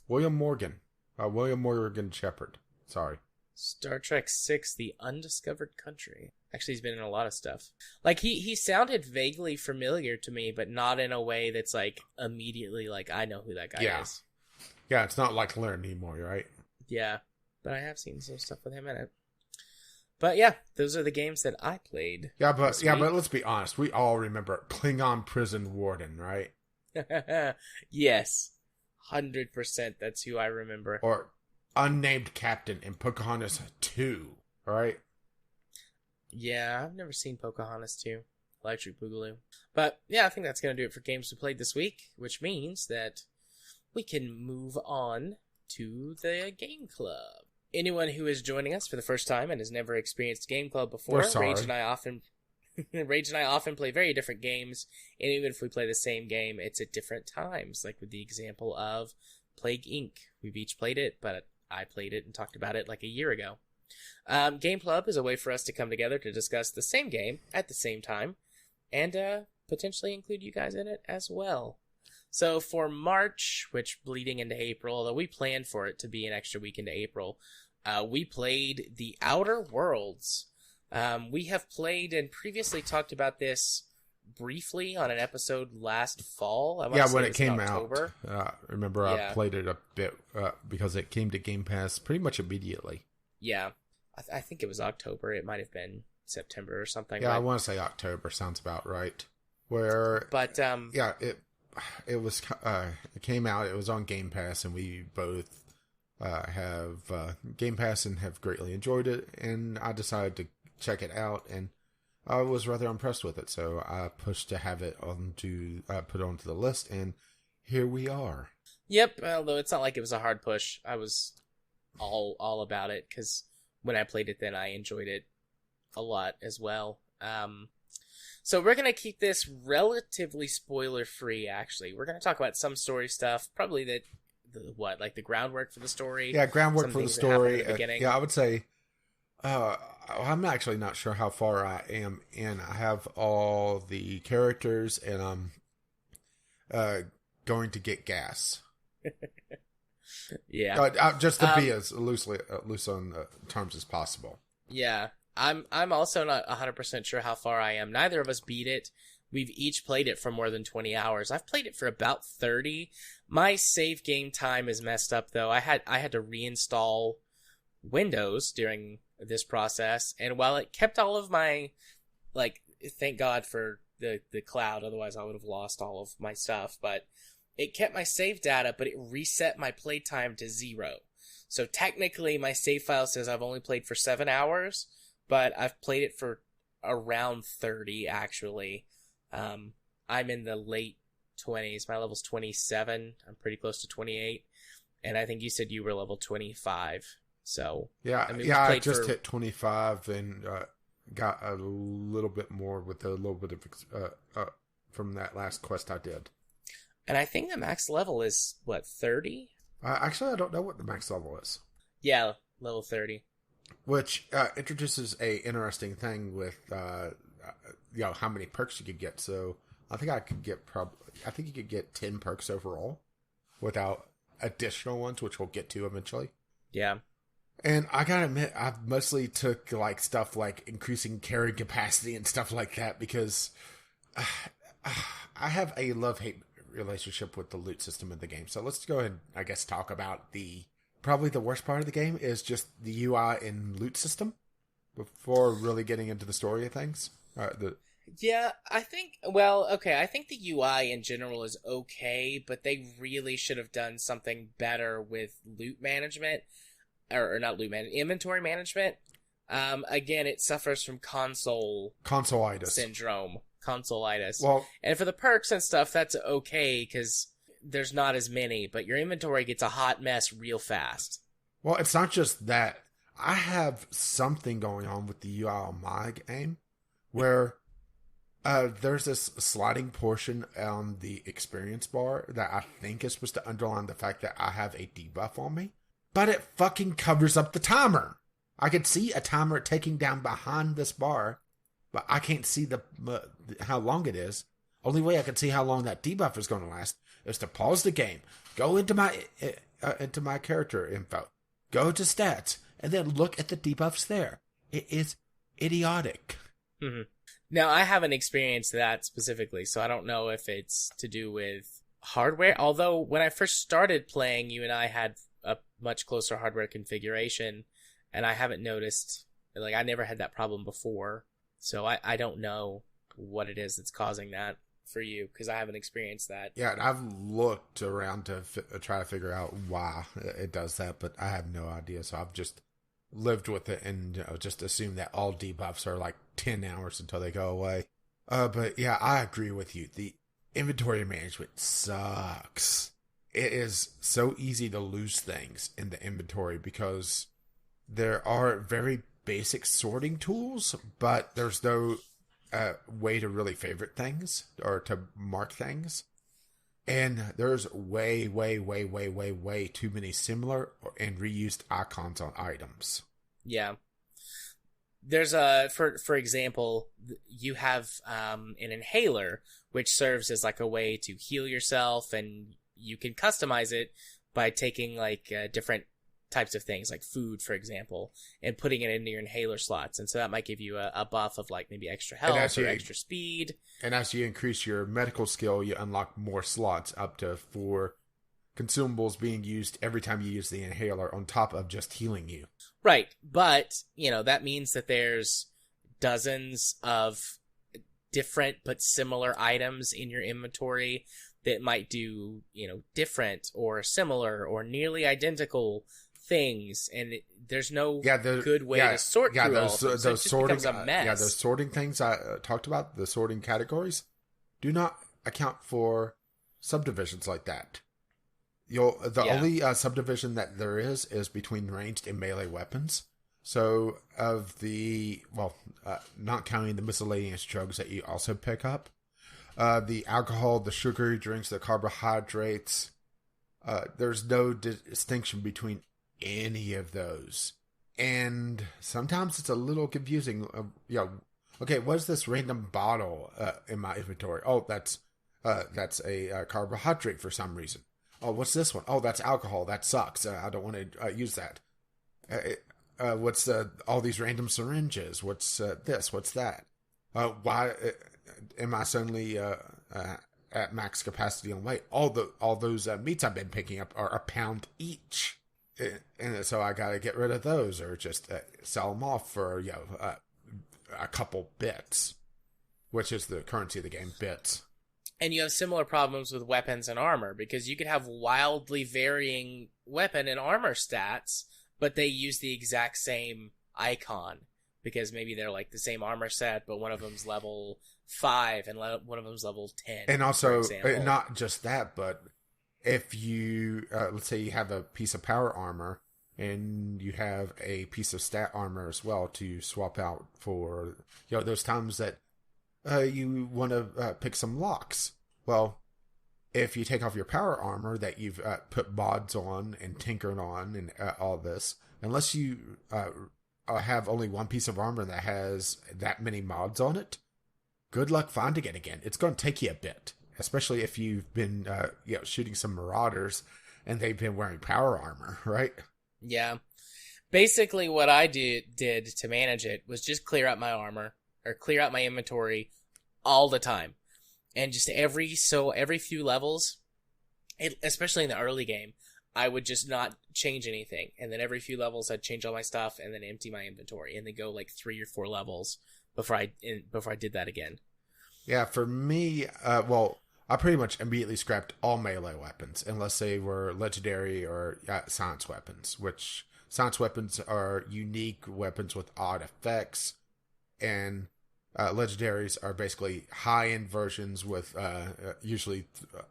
William Morgan. William Morgan Shepherd. Sorry. Star Trek 6, The Undiscovered Country. Actually, he's been in a lot of stuff. Like, he sounded vaguely familiar to me, but not in a way that's, like, immediately, like, I know who that guy is. Yeah, it's not like Leonard Nimoy, right? Yeah, but I have seen some stuff with him in it. But, yeah, those are the games that I played. Yeah, but let's be honest. We all remember Klingon Prison Warden, right? Yes. 100% that's who I remember. Or Unnamed Captain in Pocahontas 2, right? Yeah, I've never seen Pocahontas 2. Electric Boogaloo. But, yeah, I think that's going to do it for games we played this week, which means that we can move on to the Game Club. Anyone who is joining us for the first time and has never experienced Game Club before, Rage and I often play very different games, and even if we play the same game, it's at different times, like with the example of Plague Inc. We've each played it, but I played it and talked about it like a year ago. Game Club is a way for us to come together to discuss the same game at the same time, and potentially include you guys in it as well. So for March, which bleeding into April, although we planned for it to be an extra week into April, we played The Outer Worlds. We have played and previously talked about this briefly on an episode last fall. When it came out. Remember, I played it a bit because it came to Game Pass pretty much immediately. Yeah. I think it was October. It might have been September or something. Yeah, I want to say October. Sounds about right. It came out. It was on Game Pass, and we both have Game Pass and have greatly enjoyed it. And I decided to check it out, and I was rather impressed with it. So I pushed to have it put onto the list, and here we are. Yep. Although it's not like it was a hard push. I was all about it because when I played it, then I enjoyed it a lot as well. So we're going to keep this relatively spoiler-free, actually. We're going to talk about some story stuff, probably the groundwork for the story. Yeah, groundwork for the story. I would say, I'm actually not sure how far I am in. I have all the characters, and I'm going to get gas. Yeah. Just to be as loose on terms as possible. Yeah. I'm also not 100% sure how far I am. Neither of us beat it. we've each played it for more than 20 hours. I've played it for about 30. My save game time is messed up though. I had to reinstall Windows during this process, and while it kept all of my, like, thank God for the cloud, otherwise I would have lost all of my stuff, but it kept my save data, but it reset my playtime to 0. So technically my save file says I've only played for 7 hours, but I've played it for around 30 actually. I'm in the late 20s. My level's 27. I'm pretty close to 28. And I think you said you were level 25. So yeah, I mean, I just hit 25 and got a little bit more with a little bit of from that last quest I did. And I think the max level is what, 30? Actually, I don't know what the max level is. Yeah, level 30. Which introduces a interesting thing with how many perks you could get. So I think you could get 10 perks overall without additional ones, which we'll get to eventually. Yeah. And I gotta admit, I mostly took like stuff like increasing carrying capacity and stuff like that because I have a love-hate relationship with the loot system in the game. So let's go ahead and, I guess, talk about probably the worst part of the game is just the UI and loot system before really getting into the story of things. Yeah, I think the UI in general is okay, but they really should have done something better with loot management, or not loot management, inventory management. Again, it suffers from console-itis syndrome. Console-itis. Well, and for the perks and stuff, that's okay, because there's not as many, but your inventory gets a hot mess real fast. Well, it's not just that. I have something going on with the UI on my game, where there's this sliding portion on the experience bar that I think is supposed to underline the fact that I have a debuff on me, but it fucking covers up the timer. I could see a timer ticking down behind this bar, but I can't see how long it is. Only way I can see how long that debuff is going to last is to pause the game, go into my character info, go to stats, and then look at the debuffs there. It is idiotic. Mm-hmm. Now, I haven't experienced that specifically, so I don't know if it's to do with hardware. Although, when I first started playing, you and I had a much closer hardware configuration, and I haven't noticed, like, I never had that problem before. So I don't know what it is that's causing that for you, because I haven't experienced that. Yeah, and I've looked around to try to figure out why it does that, but I have no idea. So I've just lived with it and just assumed that all debuffs are like 10 hours until they go away. But yeah, I agree with you. The inventory management sucks. It is so easy to lose things in the inventory because there are very basic sorting tools, but there's no way to really favorite things or to mark things. And there's way too many similar and reused icons on items. Yeah. There's for example, you have an inhaler, which serves as like a way to heal yourself, and you can customize it by taking like different types of things, like food, for example, and putting it into your inhaler slots. And so that might give you a buff of like maybe extra health or extra speed. And as you increase your medical skill, you unlock more slots, up to 4 consumables being used every time you use the inhaler on top of just healing you. Right. But, that means that there's dozens of different but similar items in your inventory that might do, different or similar or nearly identical things, and there's no good way to sort through all of them. So it just becomes a mess. Those sorting things I talked about, the sorting categories, do not account for subdivisions like that. Only subdivision that there is between ranged and melee weapons. So of not counting the miscellaneous drugs that you also pick up, the alcohol, the sugary drinks, the carbohydrates, there's no distinction between any of those. And sometimes it's a little confusing. Okay, what's this random bottle in my inventory? Oh, that's a carbohydrate for some reason. Oh, what's this one? Oh, that's alcohol. That sucks. I don't want to use that. What's all these random syringes? What's this? What's that? Why? am I suddenly at max capacity on weight? All those meats I've been picking up are £1 each, and so I got to get rid of those or just sell them off for a couple bits, which is the currency of the game, bits. And you have similar problems with weapons and armor, because you could have wildly varying weapon and armor stats, but they use the exact same icon, because maybe they're like the same armor set, but one of them's level 5 and one of them's level 10. And also, not just that, but if you, let's say you have a piece of power armor, and you have a piece of stat armor as well to swap out for, those times that you want to pick some locks. Well, if you take off your power armor that you've put mods on and tinkered on and all this, unless you have only one piece of armor that has that many mods on it, good luck finding it again. It's going to take you a bit, especially if you've been shooting some marauders and they've been wearing power armor, right? Yeah. Basically, what I did to manage it was just clear out my armor, or clear out my inventory all the time. And just every few levels, especially in the early game, I would just not change anything. And then every few levels, I'd change all my stuff and then empty my inventory, and then go like 3 or 4 levels before I did that again. Yeah, for me, I pretty much immediately scrapped all melee weapons, unless they were legendary or science weapons, which science weapons are unique weapons with odd effects, and legendaries are basically high-end versions with usually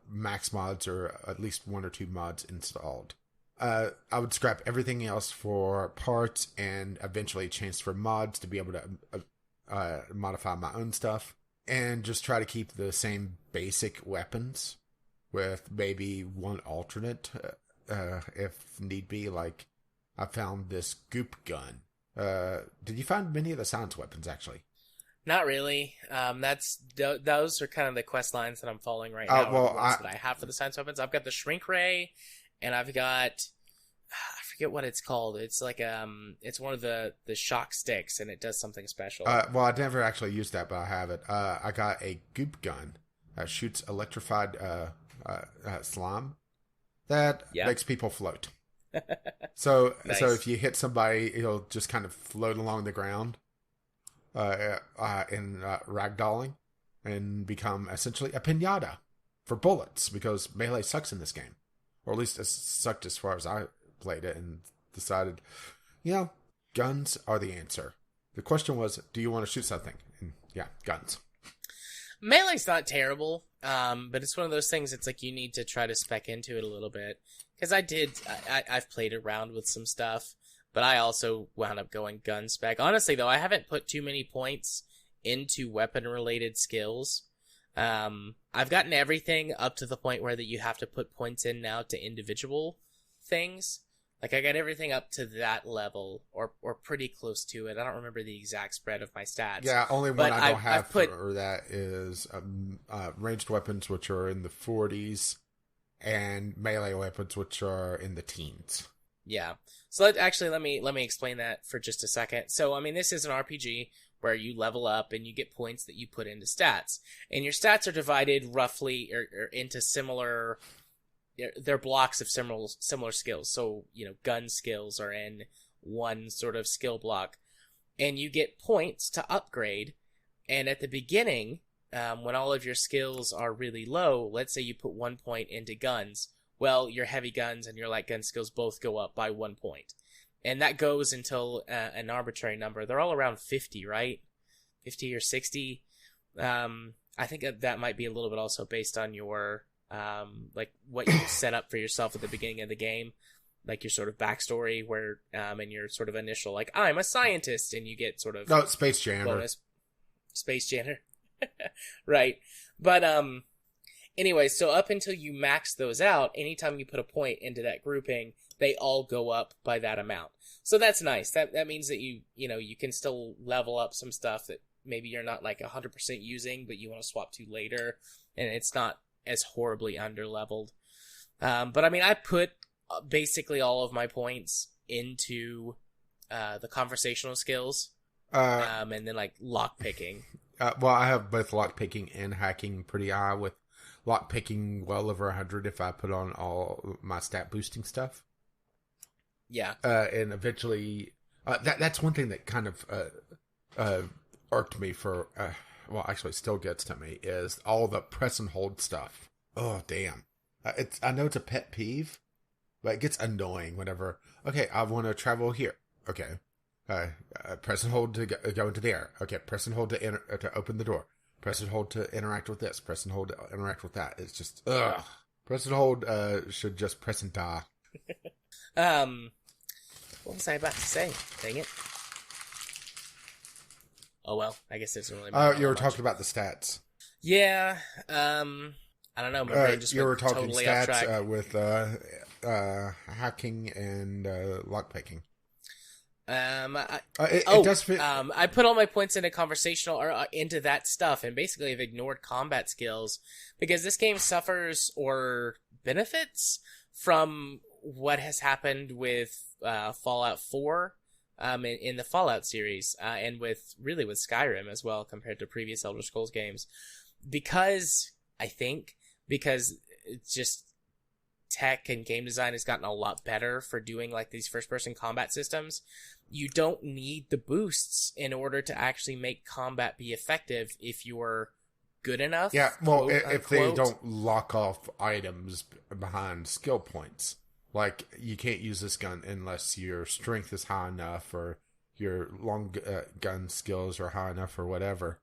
max mods or at least 1 or 2 mods installed. I would scrap everything else for parts and eventually change for mods to be able to modify my own stuff, and just try to keep the same basic weapons with maybe one alternate if need be. Like, I found this goop gun. Did you find many of the science weapons, actually? Not really. Those are kind of the quest lines that I'm following right now. That I have for the science weapons. I've got the shrink ray, and I've got, I forget what it's called. It's like it's one of the shock sticks, and it does something special. I never actually used that, but I have it. I got a goop gun that shoots electrified slime that makes people float. So nice. So if you hit somebody, it'll just kind of float along the ground. In ragdolling, and become essentially a piñata for bullets, because melee sucks in this game, or at least it sucked as far as I played it, and decided, guns are the answer. The question was, do you want to shoot something? And guns. Melee's not terrible, but it's one of those things. It's like you need to try to spec into it a little bit, because I've played around with some stuff. But I also wound up going gun spec. Honestly, though, I haven't put too many points into weapon-related skills. I've gotten everything up to the point where that you have to put points in now to individual things. Like, I got everything up to that level, or pretty close to it. I don't remember the exact spread of my stats. Yeah, only one I don't have for that is ranged weapons, which are in the 40s, and melee weapons, which are in the teens. Yeah. So let me explain that for just a second. So, I mean, this is an RPG where you level up and you get points that you put into stats. And your stats are divided roughly or into similar, they're blocks of similar skills. So, gun skills are in one sort of skill block. And you get points to upgrade. And at the beginning, when all of your skills are really low, let's say you put 1 point into guns, well, your heavy guns and your light gun skills both go up by 1 point. And that goes until an arbitrary number. They're all around 50, right? 50 or 60. I think that might be a little bit also based on your, what you set up for yourself at the beginning of the game. Like your sort of backstory where, and your sort of initial, like, I'm a scientist, and you get sort of... No, Space Janitor. Bonus. Space Janitor. Right. But, anyway, so up until you max those out, anytime you put a point into that grouping, they all go up by that amount. So that's nice. That means that you can still level up some stuff that maybe you're not like 100% using, but you want to swap to later, and it's not as horribly under-leveled. But I mean, I put basically all of my points into the conversational skills, and then like lock picking. Well, I have both lockpicking and hacking pretty high, with lockpicking well over 100 if I put on all my stat boosting stuff. Yeah. And eventually, that's one thing that kind of irked me for, well, actually still gets to me, is all the press and hold stuff. Oh, damn. I know it's a pet peeve, but it gets annoying whenever, okay, I want to travel here. Okay. Press and hold to go into the air. Okay, press and hold to open the door. Press and hold to interact with this. Press and hold to interact with that. It's just, ugh. Press and hold should just press and die. What was I about to say? Dang it. Oh well, I guess it's really. You were talking about the stats. Yeah. I don't know. My brain just you were went talking totally off track. stats with hacking and lockpicking. It does fit. I put all my points into conversational or into that stuff, and basically I've ignored combat skills because this game suffers or benefits from what has happened with Fallout 4 in the Fallout series, and with Skyrim as well compared to previous Elder Scrolls games, because it's just tech and game design has gotten a lot better for doing like these first-person combat systems. You don't need the boosts in order to actually make combat be effective if you're good enough. Yeah, well, if they don't lock off items behind skill points. Like, you can't use this gun unless your strength is high enough or your long gun skills are high enough or whatever.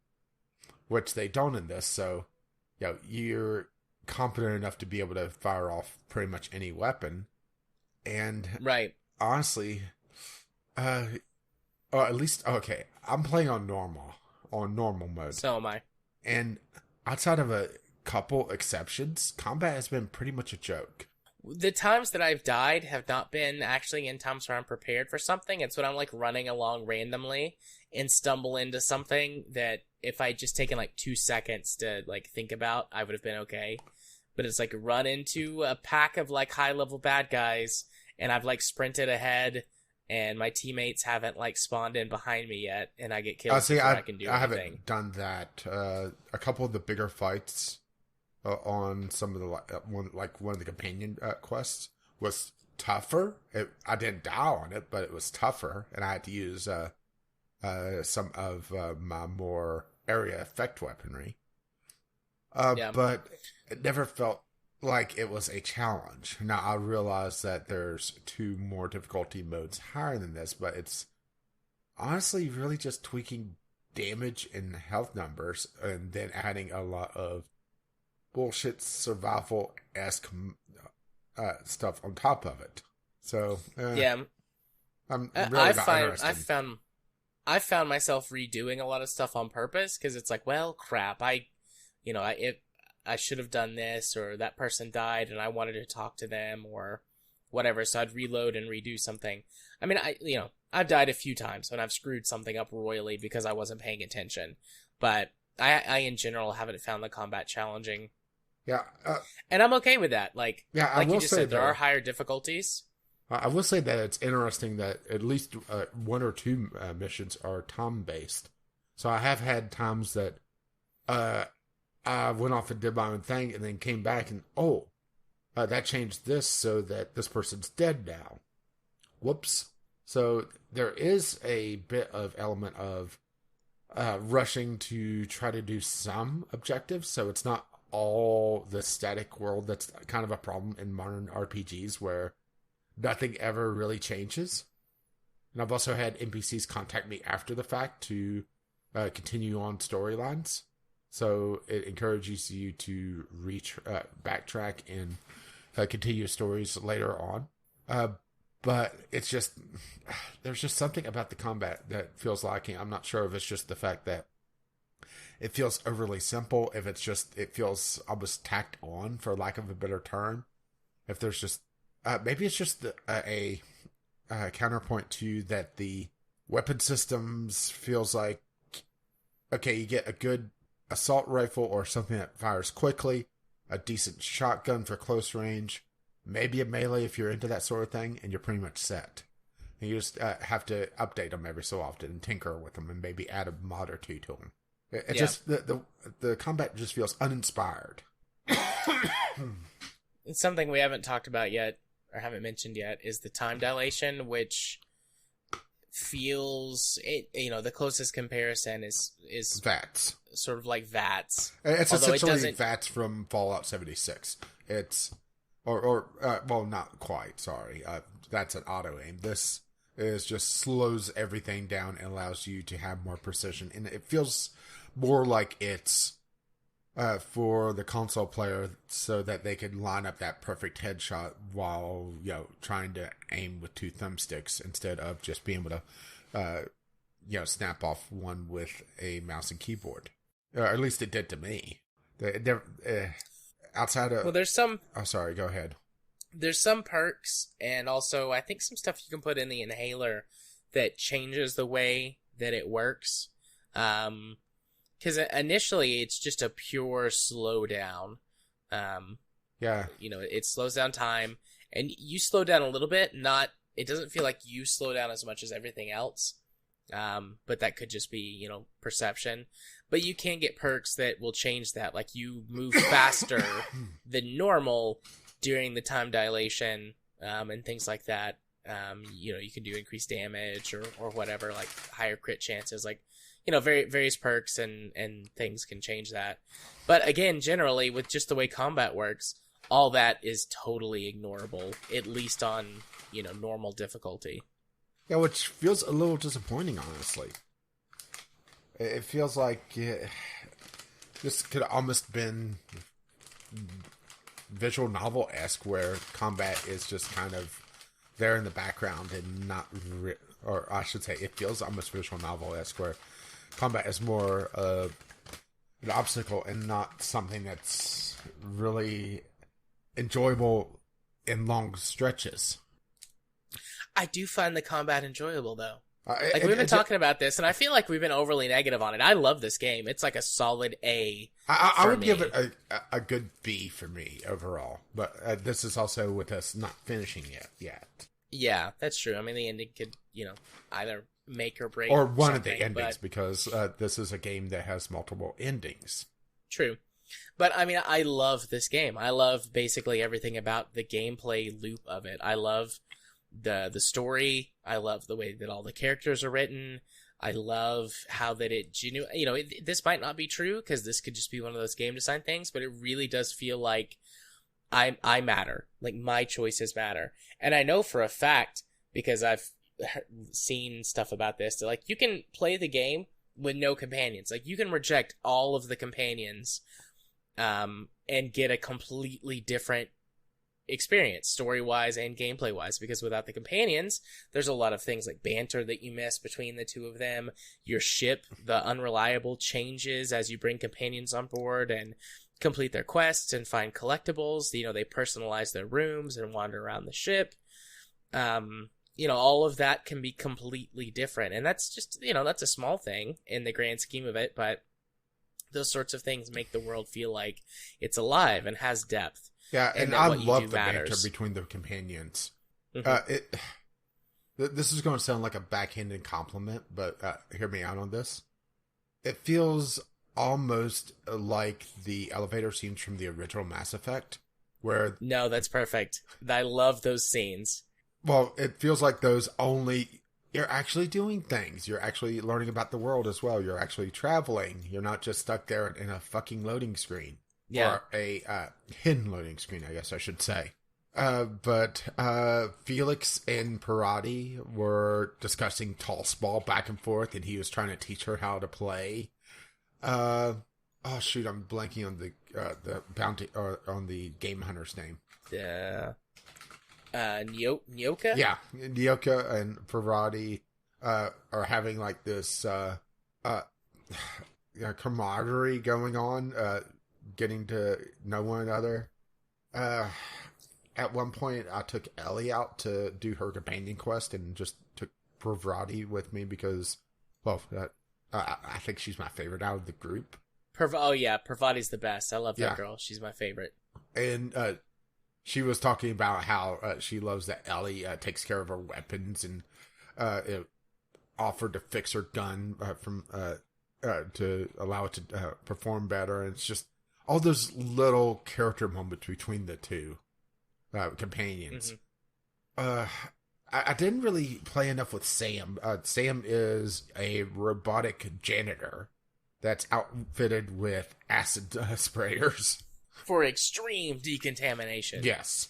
Which they don't in this, so you're competent enough to be able to fire off pretty much any weapon. And right. Honestly, or at least, okay, I'm playing on normal mode. So am I. And outside of a couple exceptions, combat has been pretty much a joke. The times that I've died have not been actually in times where I'm prepared for something. It's when I'm like running along randomly and stumble into something that if I just taken like 2 seconds to like think about, I would have been okay. But it's like run into a pack of like high level bad guys and I've like sprinted ahead and my teammates haven't like spawned in behind me yet and I get killed before I can do anything. I haven't done that. A couple of the bigger fights on some of the one of the companion quests was tougher. I didn't die on it, but it was tougher, and I had to use some of my more area effect weaponry. But it never felt like it was a challenge. Now I realize that there's 2 more difficulty modes higher than this, but it's honestly really just tweaking damage and health numbers, and then adding a lot of bullshit survival-esque stuff on top of it. So yeah, I'm really interested. I found myself redoing a lot of stuff on purpose because it's like, well, crap, I should have done this, or that person died and I wanted to talk to them or whatever. So I'd reload and redo something. I mean, I've died a few times when I've screwed something up royally because I wasn't paying attention, but I in general haven't found the combat challenging. Yeah. And I'm okay with that. Like you just said, there are higher difficulties. I will say that it's interesting that at least 1 or 2 missions are time-based. So I have had times that I went off and did my own thing and then came back and, that changed this so that this person's dead now. Whoops. So there is a bit of element of rushing to try to do some objectives, so it's not all the static world that's kind of a problem in modern RPGs where nothing ever really changes. And I've also had NPCs contact me after the fact to continue on storylines, so it encourages you to backtrack and continue stories later on. But it's just, there's just something about the combat that feels lacking. I'm not sure if it's just the fact that it feels overly simple, if it's just, it feels almost tacked on, for lack of a better term. If there's just, maybe it's just a counterpoint to that the weapon systems feels like, okay, you get a good assault rifle or something that fires quickly, a decent shotgun for close range, maybe a melee if you're into that sort of thing, and you're pretty much set. And you just have to update them every so often and tinker with them and maybe add a mod or 2 to them. It just the combat just feels uninspired. It's something we haven't talked about yet, or haven't mentioned yet, is the time dilation, which feels the closest comparison is VATS, sort of like VATS. It's Although essentially VATS from Fallout 76. It's well, not quite. Sorry, that's an auto aim. This is just slows everything down and allows you to have more precision, and it feels more like it's for the console player, so that they could line up that perfect headshot while trying to aim with two thumbsticks instead of just being able to snap off one with a mouse and keyboard. Or at least it did to me. Outside of there's some. Oh, sorry. Go ahead. There's some perks, and also I think some stuff you can put in the inhaler that changes the way that it works. Because initially it's just a pure slowdown. Yeah. It slows down time, and you slow down a little bit. It doesn't feel like you slow down as much as everything else. But that could just be, perception. But you can get perks that will change that. Like you move faster than normal during the time dilation, and things like that. You can do increased damage or whatever, like higher crit chances, like, various perks and things can change that. But again, generally, with just the way combat works, all that is totally ignorable, at least on, normal difficulty. Yeah, which feels a little disappointing, honestly. It feels like this could have almost been visual novel-esque, where combat is just kind of there in the background and not... or I should say, it feels almost visual novel-esque, where combat is more an obstacle and not something that's really enjoyable in long stretches. I do find the combat enjoyable, though. We've been talking about this, and I feel like we've been overly negative on it. I love this game. It's like a solid A. I would give it a good B for me overall, but this is also with us not finishing it yet. Yeah, that's true. I mean, the ending could, either make or break, or one of the endings, because this is a game that has multiple endings. True. But I mean, I love this game. I love basically everything about the gameplay loop of it. I love the story. I love the way that all the characters are written. I love how that this might not be true, because this could just be one of those game design things, but it really does feel like I matter. Like, my choices matter. And I know for a fact, because I've seen stuff about this, that like you can play the game with no companions. Like, you can reject all of the companions and get a completely different experience, story-wise and gameplay-wise, because without the companions, there's a lot of things like banter that you miss between the two of them. Your ship, the unreliable, changes as you bring companions on board and complete their quests and find collectibles. They personalize their rooms and wander around the ship. All of that can be completely different, and that's just, that's a small thing in the grand scheme of it, but those sorts of things make the world feel like it's alive and has depth. Yeah, and I love the banter between the companions. Mm-hmm. This is going to sound like a backhanded compliment, but hear me out on this. It feels almost like the elevator scenes from the original Mass Effect, where... No, that's perfect. I love those scenes. Well, it feels like those only... You're actually doing things. You're actually learning about the world as well. You're actually traveling. You're not just stuck there in a fucking loading screen. Yeah. Or a hidden loading screen, I guess I should say. But Felix and Parati were discussing toss ball back and forth, and he was trying to teach her how to play. Oh shoot, I'm blanking on the bounty, or on the game hunter's name. Yeah. Nyoka? Yeah, Nyoka and Parati are having like this camaraderie going on, getting to know one another. At one point, I took Ellie out to do her companion quest and just took Parati with me because, well, I think she's my favorite out of the group. Parvati's the best. I love that girl. She's my favorite. And she was talking about how she loves that Ellie takes care of her weapons and offered to fix her gun from to allow it to perform better. And it's just all those little character moments between the two companions. I didn't really play enough with Sam. Sam is a robotic janitor that's outfitted with acid sprayers for extreme decontamination. Yes.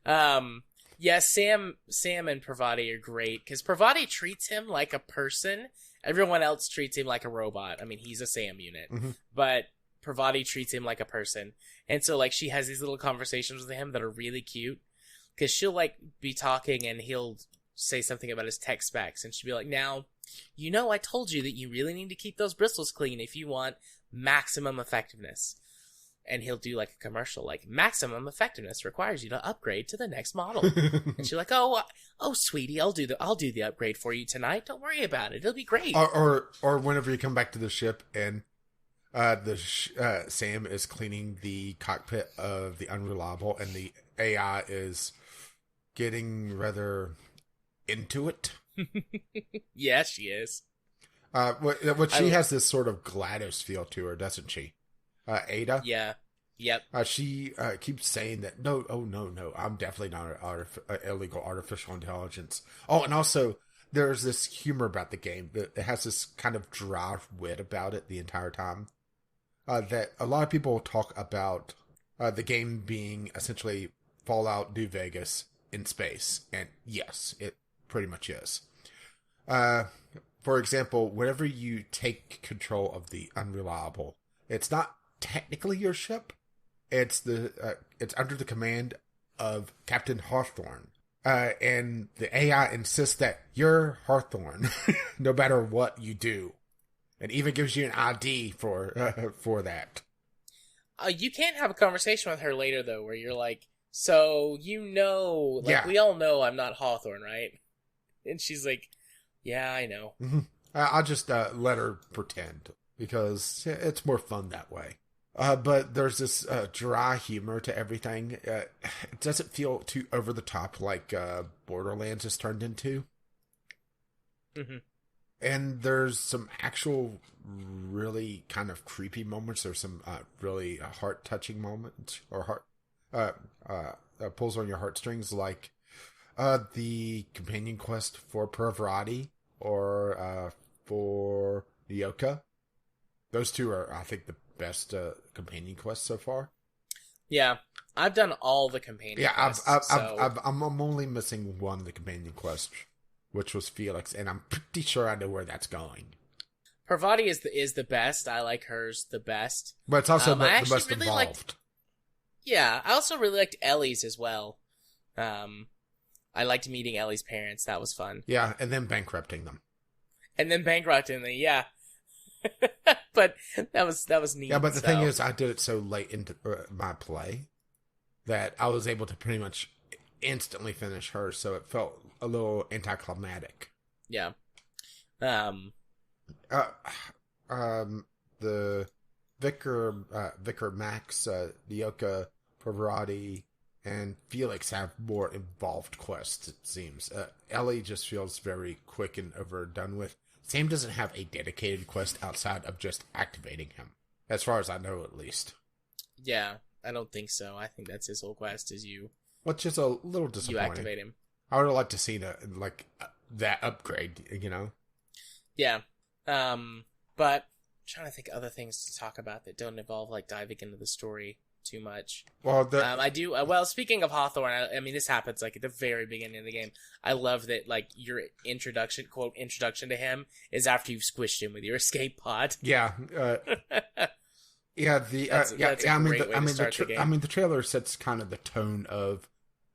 Yes, Sam and Pravati are great because Pravati treats him like a person. Everyone else treats him like a robot. I mean, he's a Sam unit, but Pravati treats him like a person. And so, like, she has these little conversations with him that are really cute because she'll, like, be talking and he'll say something about his tech specs. And she'll be like, now, you know, I told you that you really need to keep those bristles clean if you want maximum effectiveness. And he'll do, like, a commercial, like, maximum effectiveness requires you to upgrade to the next model. And she's like, oh, sweetie, I'll do the upgrade for you tonight. Don't worry about it. It'll be great. Or whenever you come back to the ship and Sam is cleaning the cockpit of the Unreliable and the AI is getting rather into it. Yeah, she is. She has this sort of GLaDOS feel to her, doesn't she? Ada? Yeah. Yep. She keeps saying that, no, I'm definitely not an illegal artificial intelligence. Oh, and also, there's this humor about the game. It has this kind of dry wit about it the entire time. That a lot of people talk about the game being essentially Fallout New Vegas in space. And yes, it pretty much is. For example, whenever you take control of the Unreliable, it's not technically your ship. It's under the command of Captain Hawthorne. And the AI insists that you're Hawthorne, no matter what you do. It even gives you an ID for that. You can't have a conversation with her later, though, where you're like, so, we all know I'm not Hawthorne, right? And she's like, yeah, I know. I'll just let her pretend, because it's more fun that way. But there's this dry humor to everything. It doesn't feel too over the top like Borderlands has turned into. And there's some actual really kind of creepy moments. There's some really heart-touching moments, or pulls on your heartstrings, like the companion quest for Pravati or for Nyoka. Those two are, I think, the best companion quests so far. Yeah, I've done all the companion quests. I'm only missing one of the companion quests, which was Felix, and I'm pretty sure I know where that's going. Pravati is the best. I like hers the best. But it's also the most really involved. I also really liked Ellie's as well. I liked meeting Ellie's parents. That was fun. Yeah, and then bankrupting them. Yeah. But that was neat. Yeah, but the thing is, I did it so late into my play that I was able to pretty much instantly finish her, so it felt a little anticlimactic. Yeah. The Vicar Max, Nyoka, Pravati, and Felix have more involved quests, it seems. Ellie just feels very quick and overdone with. Sam doesn't have a dedicated quest outside of just activating him, as far as I know, at least. Yeah, I don't think so. I think that's his whole quest, is you... Which is a little disappointing. You activate him. I would have liked to see that upgrade, you know? Yeah. But I'm trying to think of other things to talk about that don't involve, like, diving into the story too much. Well, I do. Well, speaking of Hawthorne, I mean, this happens like at the very beginning of the game. I love that, like, your introduction to him is after you've squished him with your escape pod. Yeah. Yeah. The trailer sets kind of the tone of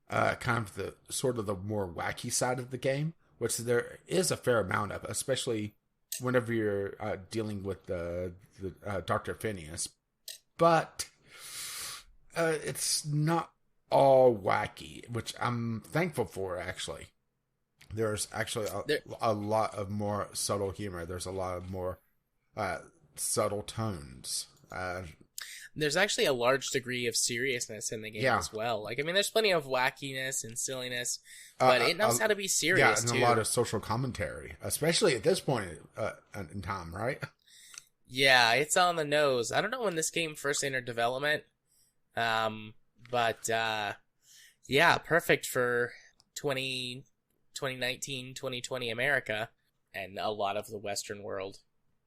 kind of the sort of the more wacky side of the game, which there is a fair amount of, especially whenever you're dealing with the Dr. Phineas. But it's not all wacky, which I'm thankful for, actually. There's actually a lot of more subtle humor. There's a lot of more subtle tones. There's actually a large degree of seriousness in the game as well. Like, I mean, there's plenty of wackiness and silliness, but it knows how to be serious, too. Yeah, and a lot of social commentary, especially at this point in time, right? Yeah, it's on the nose. I don't know when this game first entered development, but yeah, perfect for 2019, 2020 America, and a lot of the Western world,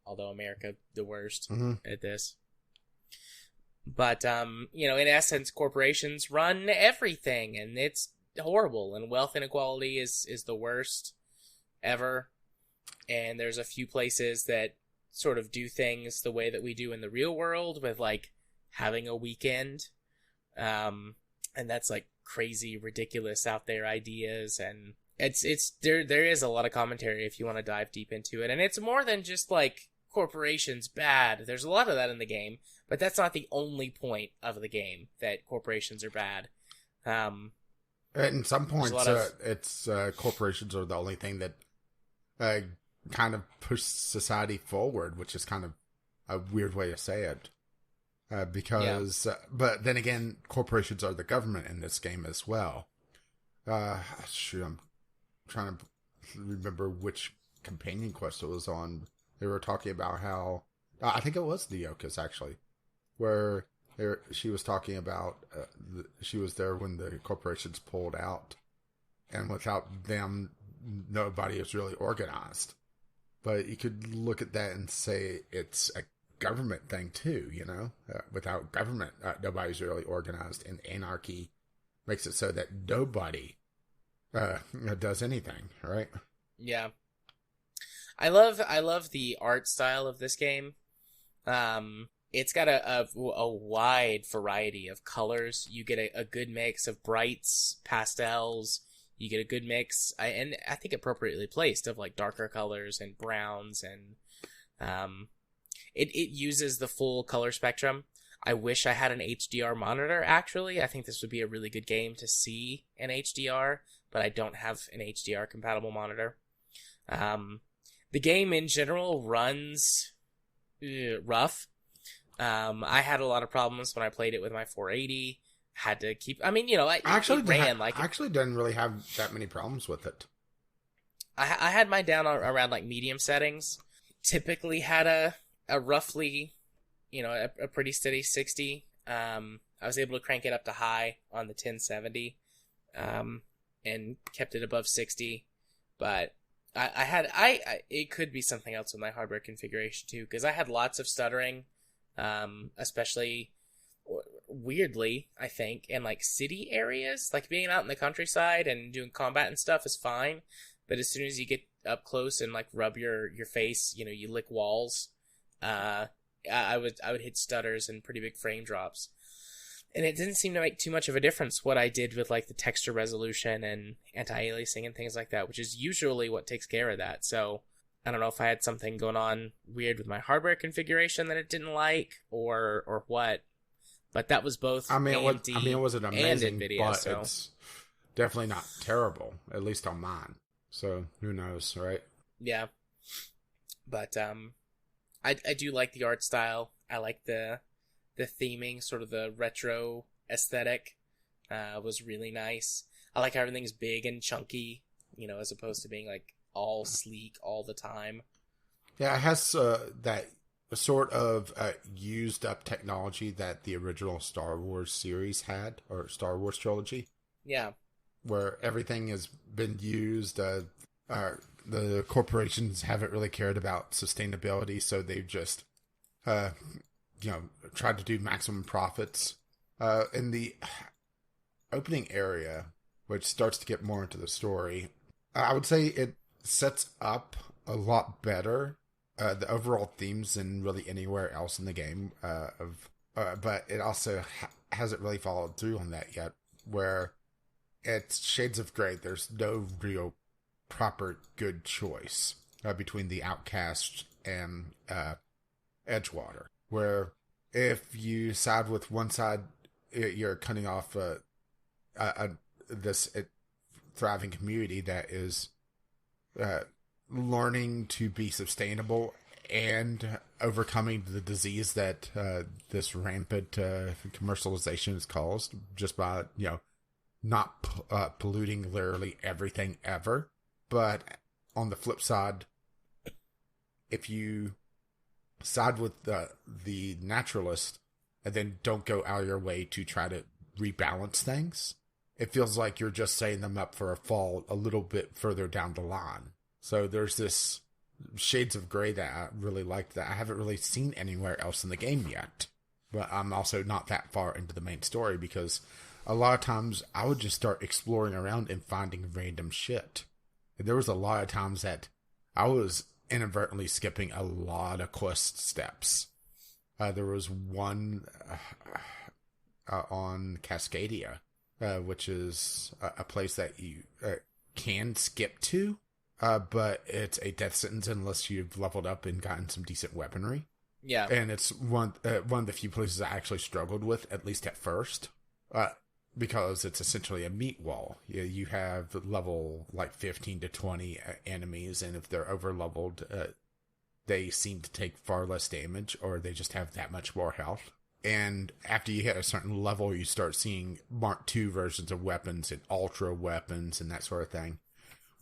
although America the worst at this. But, in essence, corporations run everything, and it's horrible, and wealth inequality is the worst ever. And there's a few places that sort of do things the way that we do in the real world, with, like, having a weekend. And that's, like, crazy, ridiculous, out there ideas, and there is a lot of commentary if you want to dive deep into it. And it's more than just, like, corporations bad. There's a lot of that in the game, but that's not the only point of the game, that corporations are bad. At some points, it's corporations are the only thing that kind of push society forward, which is kind of a weird way to say it. But then again, corporations are the government in this game as well. Shoot, I'm trying to remember which companion quest it was on. They were talking about how, I think it was the Yokas actually, where she was talking about, she was there when the corporations pulled out, and without them, nobody is really organized. But you could look at that and say it's a government thing too, without government, nobody's really organized, and anarchy makes it so that nobody does anything, right? Yeah. I love the art style of this game. It's got a wide variety of colors. You get a good mix of brights, pastels. You get a good mix, and I think appropriately placed, of like darker colors and browns, and it uses the full color spectrum. I wish I had an HDR monitor, actually. I think this would be a really good game to see in HDR, but I don't have an HDR compatible monitor. The game in general runs rough. I had a lot of problems when I played it with my 480. Had to keep. I mean, it actually didn't really have that many problems with it. I had mine down around like medium settings. Typically had a roughly, a pretty steady 60. I was able to crank it up to high on the 1070, and kept it above 60. But it could be something else with my hardware configuration too, because I had lots of stuttering, especially weirdly, I think, in like city areas. Like being out in the countryside and doing combat and stuff is fine, but as soon as you get up close and like rub your face, you lick walls, I would hit stutters and pretty big frame drops. And it didn't seem to make too much of a difference what I did with like the texture resolution and anti-aliasing and things like that, which is usually what takes care of that. So I don't know if I had something going on weird with my hardware configuration that it didn't like, or what. But that was both AMD it wasn't amazing, and NVIDIA, but so it's definitely not terrible, at least on mine. So who knows, right? Yeah. But I do like the art style. I like the theming, sort of the retro aesthetic, was really nice. I like how everything's big and chunky, as opposed to being like all sleek all the time. Yeah, it has that sort of used up technology that the original Star Wars series had, or Star Wars trilogy. Yeah. Where everything has been used. The corporations haven't really cared about sustainability, so they've just, tried to do maximum profits. In the opening area, which starts to get more into the story, I would say it sets up a lot better the overall themes than really anywhere else in the game. But it also hasn't really followed through on that yet, where it's shades of gray. There's no real proper good choice between the Outcast and Edgewater, where if you side with one side, you're cutting off this thriving community that is learning to be sustainable and overcoming the disease that this rampant commercialization has caused, just by not polluting literally everything ever. But on the flip side, if you side with the naturalist and then don't go out of your way to try to rebalance things. It feels like you're just setting them up for a fall a little bit further down the line. So there's this shades of gray that I really liked that I haven't really seen anywhere else in the game yet. But I'm also not that far into the main story because a lot of times I would just start exploring around and finding random shit. And there was a lot of times that I was inadvertently skipping a lot of quest steps. There was one on Cascadia, which is a place that you can skip to, but it's a death sentence unless you've leveled up and gotten some decent weaponry. Yeah. And it's one of the few places I actually struggled with, at least at first, because it's essentially a meat wall. You have level like 15 to 20 enemies, and if they're over leveled, they seem to take far less damage, or they just have that much more health. And after you hit a certain level, you start seeing Mark II versions of weapons and ultra weapons and that sort of thing,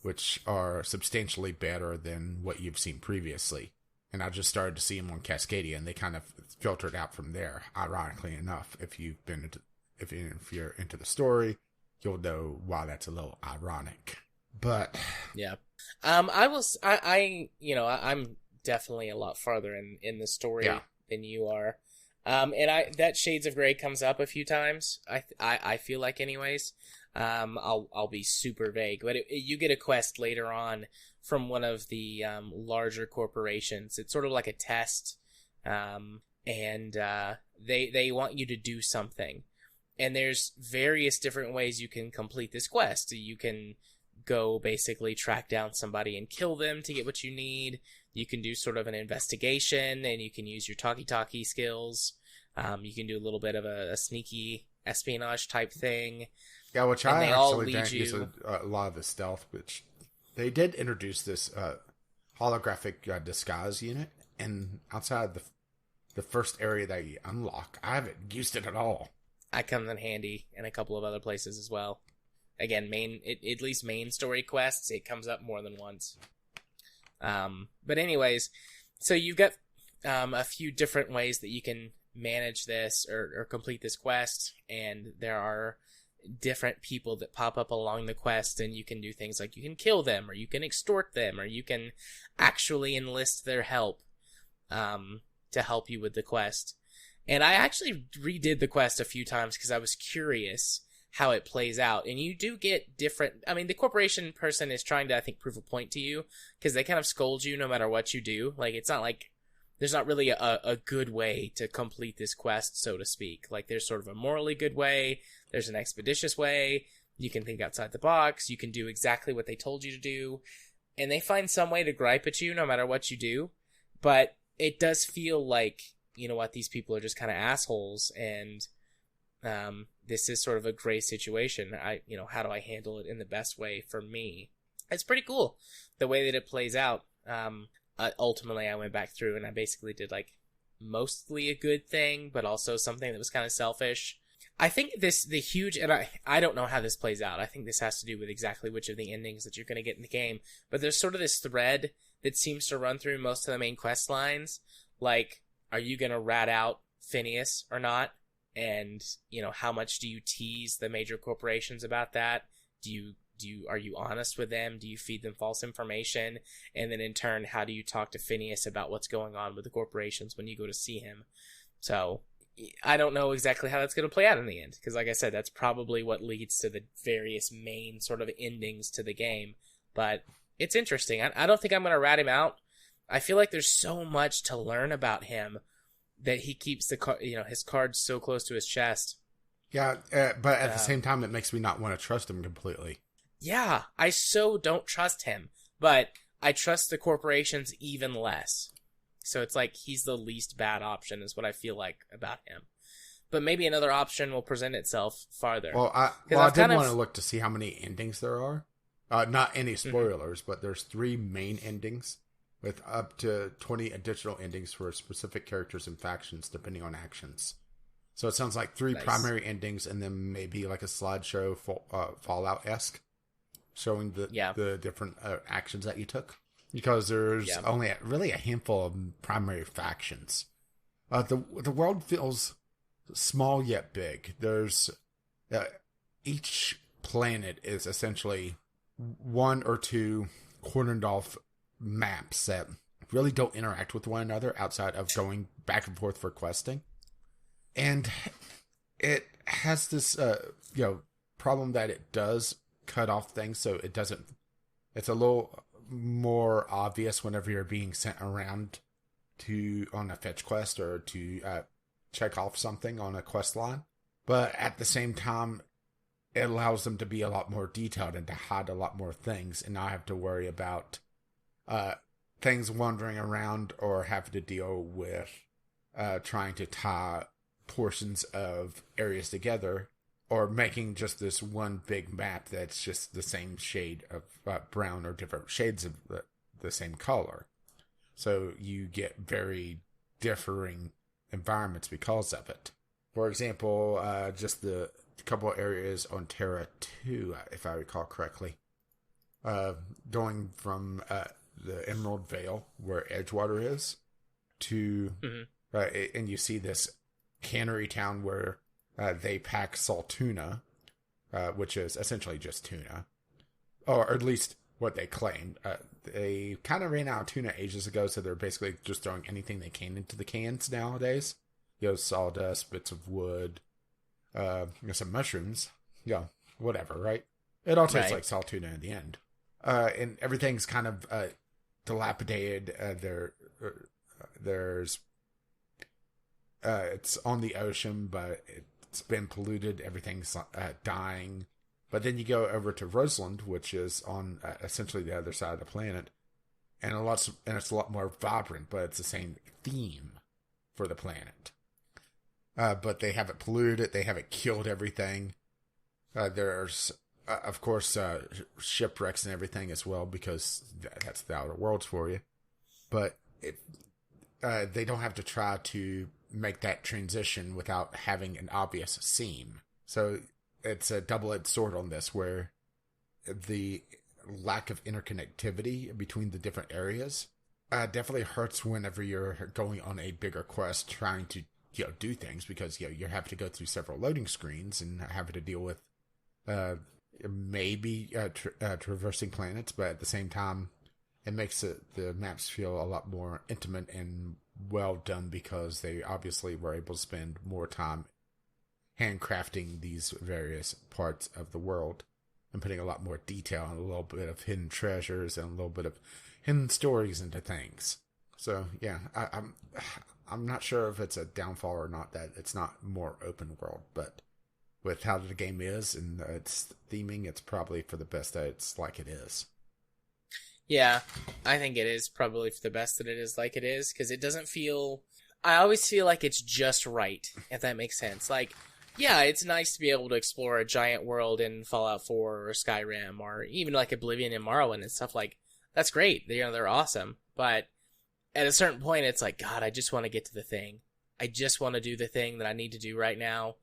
which are substantially better than what you've seen previously. And I just started to see them on Cascadia, and they kind of filtered out from there. Ironically enough, if you're into the story, you'll know why that's a little ironic. But yeah, I'm definitely a lot farther in the story than you are. And that Shades of Grey comes up a few times. I feel like, anyways. I'll be super vague, but you get a quest later on from one of the larger corporations. It's sort of like a test, and they want you to do something. And there's various different ways you can complete this quest. You can go basically track down somebody and kill them to get what you need. You can do sort of an investigation, and you can use your talkie-talkie skills. You can do a little bit of a sneaky espionage type thing. Yeah, which I actually didn't use a lot of the stealth, which they did introduce this holographic disguise unit, and outside the first area that you unlock, I haven't used it at all. That comes in handy in a couple of other places as well. Again, at least main story quests, it comes up more than once. But anyways, so you've got a few different ways that you can manage this or complete this quest, and there are different people that pop up along the quest, and you can do things like you can kill them, or you can extort them, or you can actually enlist their help to help you with the quest. And I actually redid the quest a few times because I was curious how it plays out. And you do get different... I mean, the corporation person is trying to, I think, prove a point to you, because they kind of scold you no matter what you do. Like, it's not like... There's not really a good way to complete this quest, so to speak. Like, there's sort of a morally good way. There's an expeditious way. You can think outside the box. You can do exactly what they told you to do. And they find some way to gripe at you no matter what you do. But it does feel like, you know what, these people are just kind of assholes, and this is sort of a gray situation. How do I handle it in the best way for me? It's pretty cool, the way that it plays out. Ultimately, I went back through and I basically did like mostly a good thing, but also something that was kind of selfish. I think I don't know how this plays out. I think this has to do with exactly which of the endings that you're going to get in the game. But there's sort of this thread that seems to run through most of the main quest lines. Like, are you going to rat out Phineas or not? And, how much do you tease the major corporations about that? Are you honest with them? Do you feed them false information? And then in turn, how do you talk to Phineas about what's going on with the corporations when you go to see him? So I don't know exactly how that's going to play out in the end, because like I said, that's probably what leads to the various main sort of endings to the game. But it's interesting. I don't think I'm going to rat him out. I feel like there's so much to learn about him that he keeps his cards so close to his chest. Yeah, but at the same time, it makes me not want to trust him completely. Yeah, I so don't trust him, but I trust the corporations even less. So it's like he's the least bad option is what I feel like about him. But maybe another option will present itself farther. Well, I did want to look to see how many endings there are. Not any spoilers, but there's 3 main endings with up to 20 additional endings for specific characters and factions depending on actions. So it sounds like 3 primary endings and then maybe like a slideshow Fallout-esque. Showing the different actions that you took. because there's Yeah. only really a handful of primary factions. The world feels small yet big. There's each planet is essentially one or two cordoned off maps that really don't interact with one another outside of going back and forth for questing. And it has this problem that it does cut off things, so it doesn't. It's a little more obvious whenever you're being sent around on a fetch quest or to check off something on a quest line. But at the same time, it allows them to be a lot more detailed and to hide a lot more things, and not have to worry about things wandering around or having to deal with trying to tie portions of areas together, or making just this one big map that's just the same shade of brown or different shades of the same color. So you get very differing environments because of it. For example, just the couple of areas on Terra 2, if I recall correctly, going from the Emerald Vale, where Edgewater is, to and you see this cannery town where they pack salt tuna, which is essentially just tuna, or at least what they claim. They kind of ran out of tuna ages ago, so they're basically just throwing anything they can into the cans nowadays. Sawdust, bits of wood, some mushrooms, whatever, right? It all tastes like salt tuna in the end. And everything's kind of dilapidated. There's it's on the ocean, but it's been polluted. Everything's dying. But then you go over to Roseland, which is on essentially the other side of the planet, and it's a lot more vibrant, but it's the same theme for the planet. But they haven't polluted it. They haven't killed everything. There's, of course, shipwrecks and everything as well, because that's the Outer Worlds for you. But they don't have to try to make that transition without having an obvious seam. So it's a double-edged sword on this, where the lack of interconnectivity between the different areas definitely hurts whenever you're going on a bigger quest trying to do things, because you're having to go through several loading screens and having to deal with maybe traversing planets, but at the same time it makes the maps feel a lot more intimate and well done, because they obviously were able to spend more time handcrafting these various parts of the world and putting a lot more detail and a little bit of hidden treasures and a little bit of hidden stories into things. So yeah, I'm not sure if it's a downfall or not that it's not more open world, but with how the game is and its theming, it's probably for the best that it's like it is. Yeah, I think it is probably for the best that it is like it is, because it doesn't feel... I always feel like it's just right, if that makes sense. Like, yeah, it's nice to be able to explore a giant world in Fallout 4 or Skyrim, or even like Oblivion and Morrowind and stuff. Like, that's great. They're awesome. But at a certain point, it's like, God, I just want to get to the thing. I just want to do the thing that I need to do right now.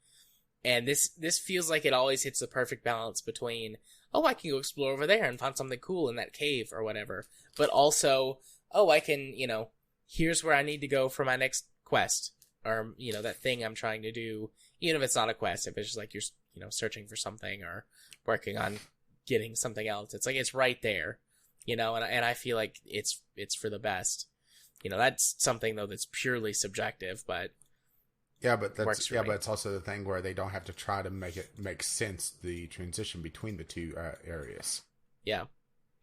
And this feels like it always hits the perfect balance between, oh, I can go explore over there and find something cool in that cave or whatever. But also, oh, I can, here's where I need to go for my next quest. Or, that thing I'm trying to do. Even if it's not a quest, if it's just like you're, searching for something or working on getting something else. It's like, it's right there, and I feel like it's for the best. That's something, though, that's purely subjective, but... Yeah, but it's also the thing where they don't have to try to make it make sense, the transition between the two areas. Yeah.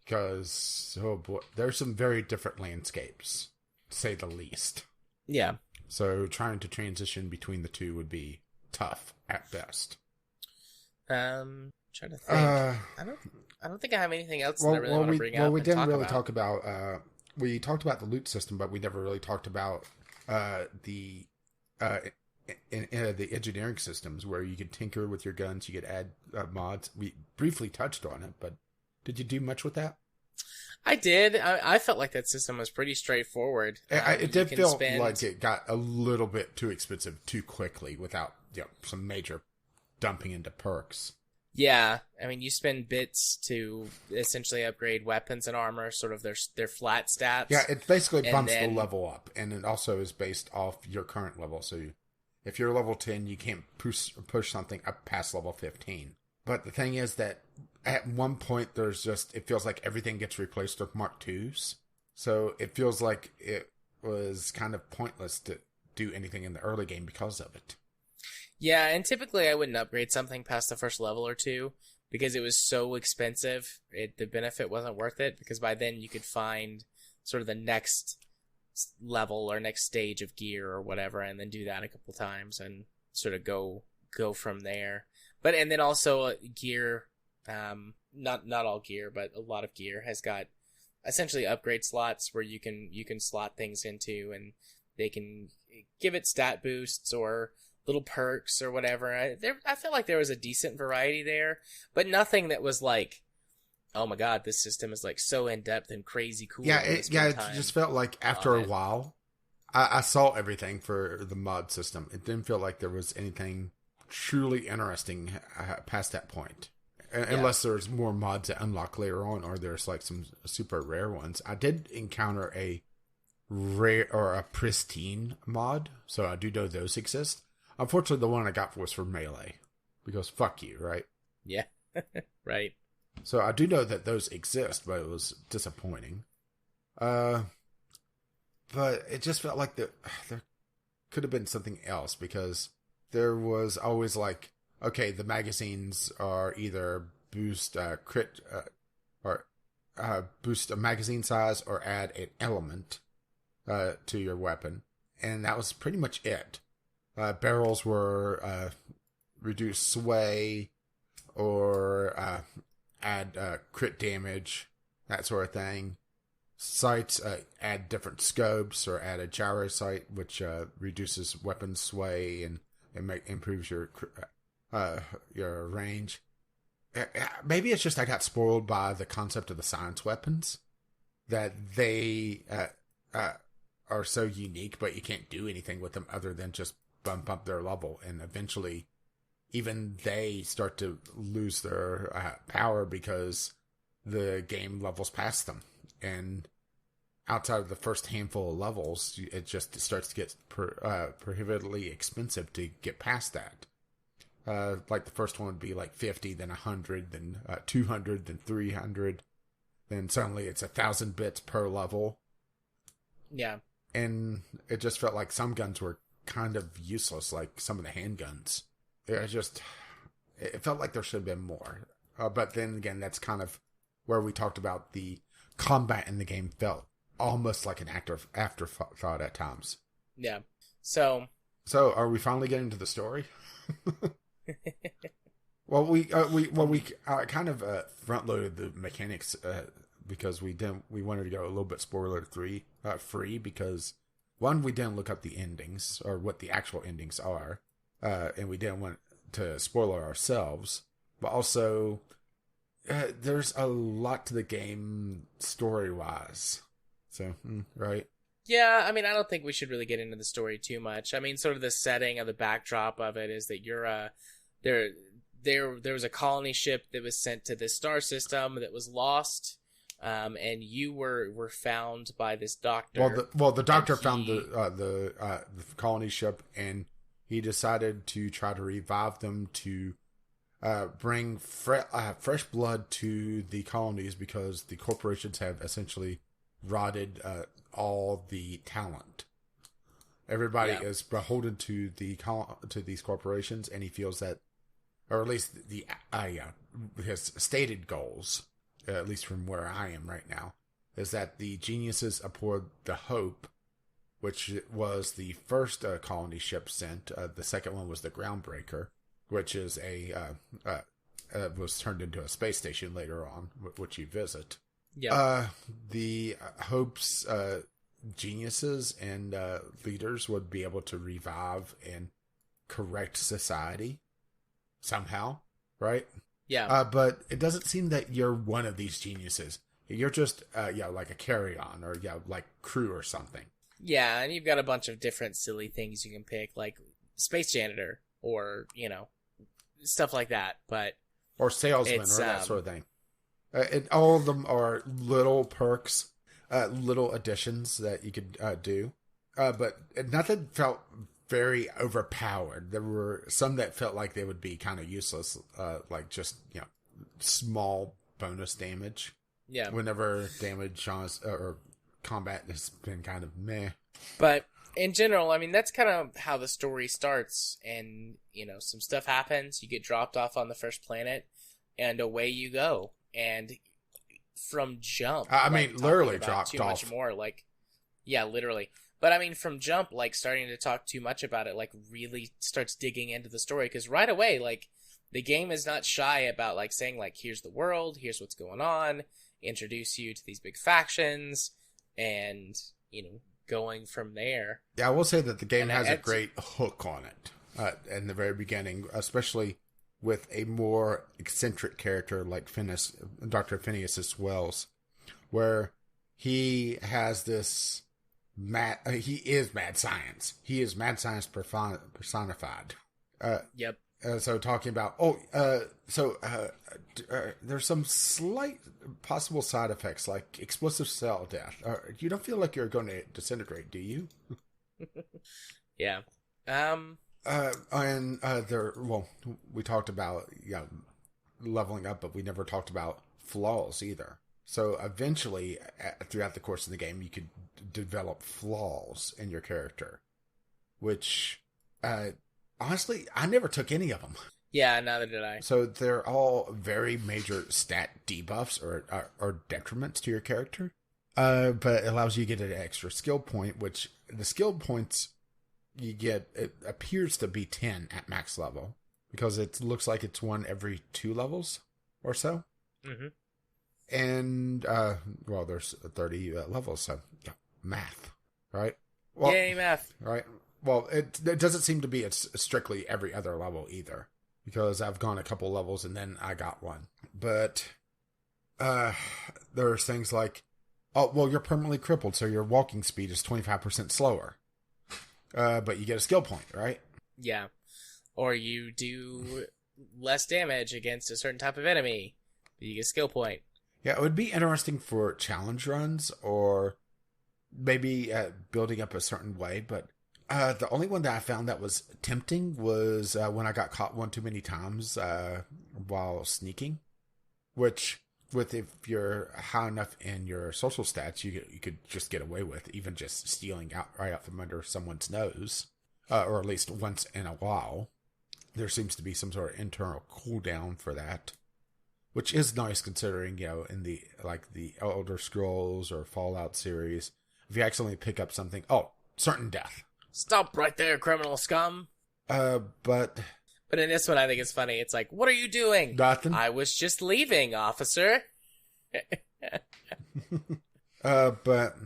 Because, oh boy, there's some very different landscapes, to say the least. Yeah. So trying to transition between the two would be tough at best. Trying to think. I don't think I have anything else that I really want to bring up. Well, we didn't really talk about. We talked about the loot system, but we never really talked about the engineering systems, where you could tinker with your guns, you could add mods. We briefly touched on it, but did you do much with that? I did. I felt like that system was pretty straightforward. It did feel like it got a little bit too expensive too quickly without some major dumping into perks. Yeah, I mean, you spend bits to essentially upgrade weapons and armor, sort of their flat Yeah, stats, it basically and bumps the then level up, and it also is based off your current level. So if you're level 10, you can't push something up past level 15. But the thing is that at one point, it feels like everything gets replaced with Mark IIs. So it feels like it was kind of pointless to do anything in the early game because of it. yeah, and typically I wouldn't upgrade something past the first level or two because it was so expensive. The benefit wasn't worth it because by then you could find sort of the next level or next stage of gear or whatever, and then do that a couple times and sort of go from there. But and then also gear, not all gear, but a lot of gear has got essentially upgrade slots where you can slot things into, and they can give it stat boosts or little perks or whatever. I feel like there was a decent variety there, but nothing that was like, oh my god, this system is like so in depth and crazy cool. Yeah, it just felt like after a while, I saw everything for the mod system. It didn't feel like there was anything truly interesting past that point. Unless there's more mods that unlock later on, or there's like some super rare ones. I did encounter a rare or a pristine mod, so I do know those exist. Unfortunately, the one I got was for Melee, because fuck you, right? Yeah, right. So I do know that those exist, but it was disappointing. But it just felt like there could have been something else, because there was always like, okay, the magazines are either boost crit or boost a magazine size or add an element to your weapon, and that was pretty much it. Barrels were reduce sway or add crit damage, that sort of thing. Sights add different scopes or add a gyro sight, which reduces weapon sway and improves your range. Maybe it's just I got spoiled by the concept of the science weapons, that they are so unique, but you can't do anything with them other than just bump up their level, and eventually even they start to lose their power because the game levels past them. And outside of the first handful of levels, it just starts to get prohibitively expensive to get past that. Like the first one would be like 50, then 100, then 200, then 300. Then suddenly it's 1,000 bits per level. Yeah. And it just felt like some guns were kind of useless, like some of the handguns. It felt like there should have been more. But then again, that's kind of where we talked about the combat in the game felt almost like an afterthought at times. Yeah. So are we finally getting to the story? Well, we kind of front loaded the mechanics because we wanted to go a little bit spoiler free, because one, we didn't look up the endings or what the actual endings are, and we didn't want to spoiler ourselves, but also there's a lot to the game story wise. So right. Yeah, I mean, I don't think we should really get into the story too much. I mean, sort of the setting of the backdrop of it is that you're there was a colony ship that was sent to this star system that was lost, and you were found by this doctor. Well, the doctor found the colony ship, and he decided to try to revive them to bring fresh blood to the colonies, because the corporations have essentially rotted all the talent. Everybody is beholden to these corporations, and he feels that, or at least his stated goals, at least from where I am right now, is that the geniuses aboard the Hope, which was the first colony ship sent. The second one was the Groundbreaker, which is was turned into a space station later on, which you visit. Yeah. The Hope's geniuses and leaders would be able to revive and correct society somehow, right? Yeah. But it doesn't seem that you're one of these geniuses. You're just like a carry-on, or like crew or something. Yeah, and you've got a bunch of different silly things you can pick, like space janitor or stuff like that. But or salesman It's or that sort of thing. And all of them are little perks, little additions that you could do. But nothing felt very overpowered. There were some that felt like they would be kind of useless, like just, small bonus damage. Yeah. Whenever damage or combat has been kind of meh. But in general, I mean, that's kind of how the story starts. And, some stuff happens. You get dropped off on the first planet, and away you go. And from jump, I mean, literally dropped too off. much more, yeah, literally. But I mean, from jump, starting to talk too much about it, really starts digging into the story, because right away, the game is not shy about saying here's the world, here's what's going on, introduce you to these big factions, and going from there. Yeah, I will say that the game has a great hook on it in the very beginning, especially with a more eccentric character like Dr. Phineas Wells, where he has this he is mad science. He is mad science personified. Yep. So talking about, there's some slight possible side effects like explosive cell death. You don't feel like you're going to disintegrate, do you? Yeah. We talked about leveling up, but we never talked about flaws either. So eventually, throughout the course of the game, you could develop flaws in your character, which, honestly, I never took any of them. Yeah, neither did I. So they're all very major stat debuffs or detriments to your character. But it allows you to get an extra skill point, which the skill points you get, it appears to be 10 at max level, because it looks like it's one every 2 levels or so. Mm-hmm. And, there's 30 levels, so yeah, math, right? Well, yay, math. Right. Well, it doesn't seem to be strictly every other level either, because I've gone a couple levels and then I got one. But there's things like, you're permanently crippled, so your walking speed is 25% slower. But you get a skill point, right? Yeah. Or you do less damage against a certain type of enemy. You get a skill point. Yeah, it would be interesting for challenge runs, or maybe building up a certain way, but the only one that I found that was tempting was when I got caught one too many times while sneaking, which, if you're high enough in your social stats, you could just get away with even just stealing right out from under someone's nose, or at least once in a while. There seems to be some sort of internal cooldown for that, which is nice considering, in the Elder Scrolls or Fallout series, if you accidentally pick up something, certain death. Stop right there, criminal scum. But in this one, I think it's funny. It's what are you doing? Nothing. I was just leaving, officer. But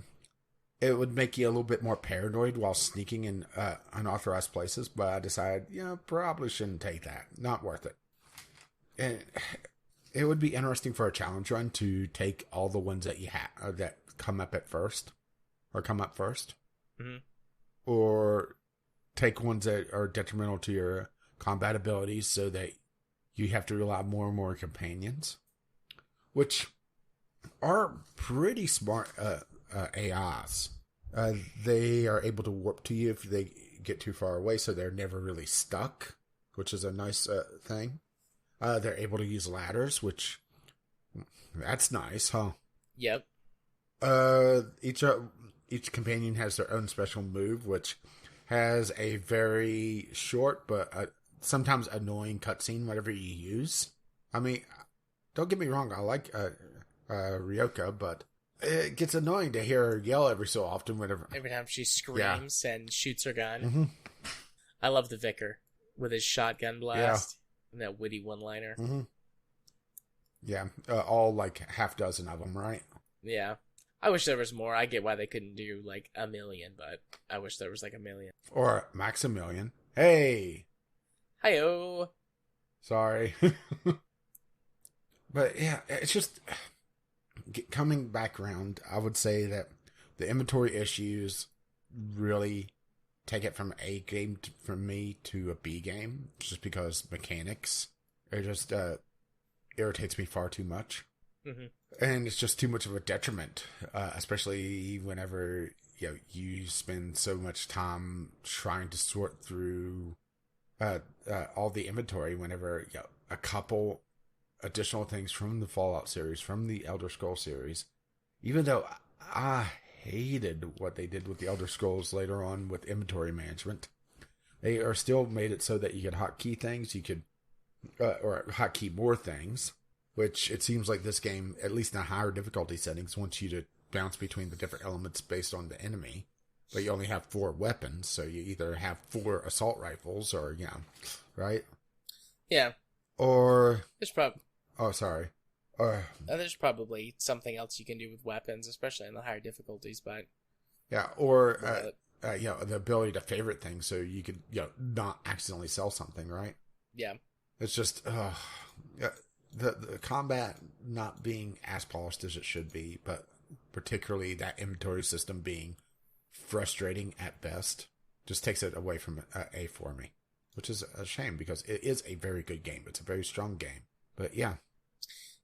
it would make you a little bit more paranoid while sneaking in unauthorized places, but I decided, probably shouldn't take that. Not worth it. And it would be interesting for a challenge run to take all the ones that you have that come up first. Mm-hmm. Or take ones that are detrimental to your combat abilities so that you have to rely more and more companions, which are pretty smart AIs. They are able to warp to you if they get too far away, so they're never really stuck, which is a nice thing. They're able to use ladders, which, that's nice, huh? Yep. Each companion has their own special move, which has a very short but sometimes annoying cutscene whatever you use. I mean, don't get me wrong, I like Ryoka, but it gets annoying to hear her yell every so often every time she screams and shoots her gun. Mm-hmm. I love the Vicar with his shotgun blast and that witty one-liner. Mm-hmm. Yeah, all half dozen of them, right? Yeah. I wish there was more. I get why they couldn't do a million, but I wish there was a million. Or Maximilian. Hey! Hi-oh! Sorry. But yeah, it's just coming back around. I would say that the inventory issues really take it from A game from me to a B game, just because mechanics are just irritates me far too much. Mm-hmm. And it's just too much of a detriment, especially whenever you spend so much time trying to sort through all the inventory. Whenever a couple additional things from the Fallout series, from the Elder Scrolls series, even though I hated what they did with the Elder Scrolls later on with inventory management, they are still made it so that you could hotkey things, you could or hotkey more things. Which it seems like this game, at least in the higher difficulty settings, wants you to bounce between the different elements based on the enemy. But you only have 4 weapons, so you either have 4 assault rifles or, right? Yeah. Or... There's there's probably something else you can do with weapons, especially in the higher difficulties, but... Yeah, or, the ability to favorite things so you could, not accidentally sell something, right? Yeah. It's just, the combat not being as polished as it should be, but particularly that inventory system being frustrating at best, just takes it away from A for me, which is a shame because it is a very good game. It's a very strong game, but yeah.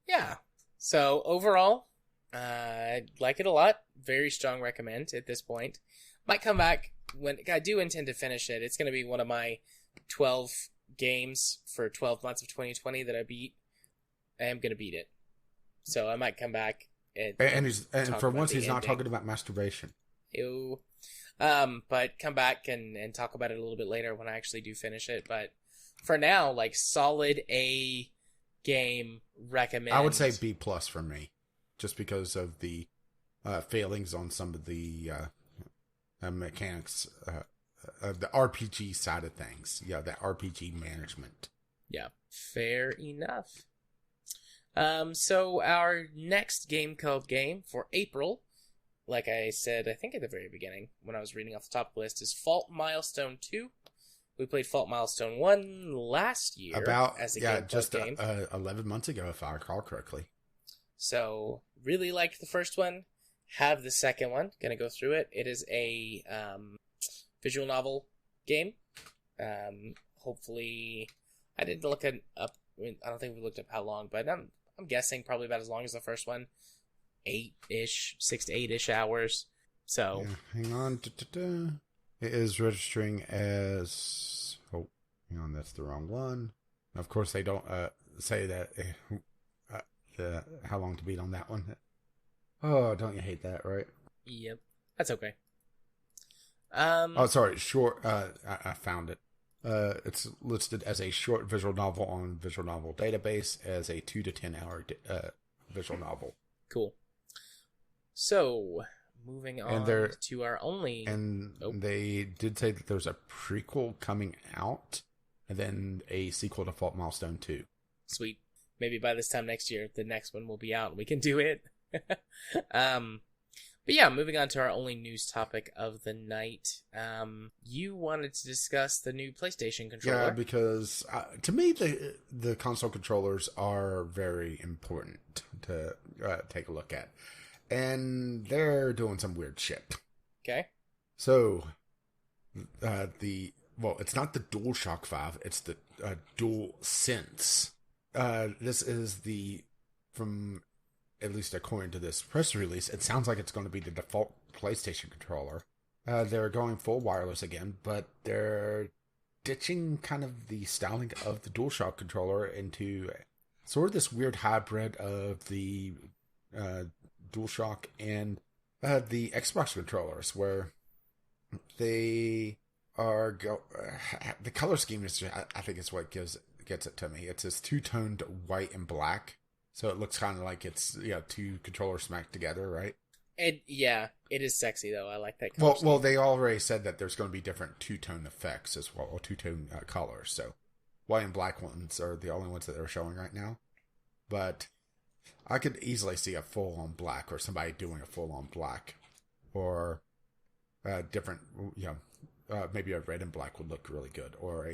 Yeah. So overall, I like it a lot. Very strong recommend at this point. Might come back when I do intend to finish it. It's going to be one of my 12 games for 12 months of 2020 that I beat. I am going to beat it. So I might come back and for once he's not talking about masturbation. Ew. But come back and talk about it a little bit later when I actually do finish it. But for now, like, solid A game, recommend. I would say B+ for me, just because of the failings on some of the mechanics, the RPG side of things. Yeah, the RPG management. Yeah, fair enough. So our next Gameclub game for April, like I said, I think at the very beginning when I was reading off the top of the list, is Fault Milestone 2. We played Fault Milestone 1 last year as a Gameclub game. 11 months ago, if I recall correctly. So, really liked the first one. Have the second one. Gonna go through it. It is a visual novel game. Hopefully, I didn't look it up. I mean, I don't think we looked up how long, but I'm guessing probably about as long as the first one. 6 to 8-ish hours. So, yeah, hang on. It is registering as... Oh, hang on, that's the wrong one. Of course, they don't say that how long to beat on that one. Oh, don't you hate that, right? Yep, that's okay. Oh, sorry, short. I found it. It's listed as a short visual novel on Visual Novel Database as a 2 to 10 hour visual novel. Cool. So, moving on to our only... And they did say that there's a prequel coming out, and then a sequel to Fault Milestone 2. Sweet. Maybe by this time next year, the next one will be out and we can do it. But yeah, moving on to our only news topic of the night. You wanted to discuss the new PlayStation controller. Yeah, because to me, the console controllers are very important to take a look at. And they're doing some weird shit. Okay. So, it's not the DualShock 5, it's the DualSense. This is from, at least according to this press release, it sounds like it's going to be the default PlayStation controller. They're going full wireless again, but they're ditching kind of the styling of the DualShock controller into sort of this weird hybrid of the DualShock and the Xbox controllers, where they are the color scheme is I think is what gets it to me. It's this two-toned white and black, so it looks kind of like it's two controllers smacked together, right? It is sexy though. I like that color scheme. Well, they already said that there's going to be different two-tone effects as well, or two-tone colors. So white and black ones are the only ones that they're showing right now, but I could easily see a full-on black, or somebody doing a full-on black, or different, maybe a red and black would look really good, or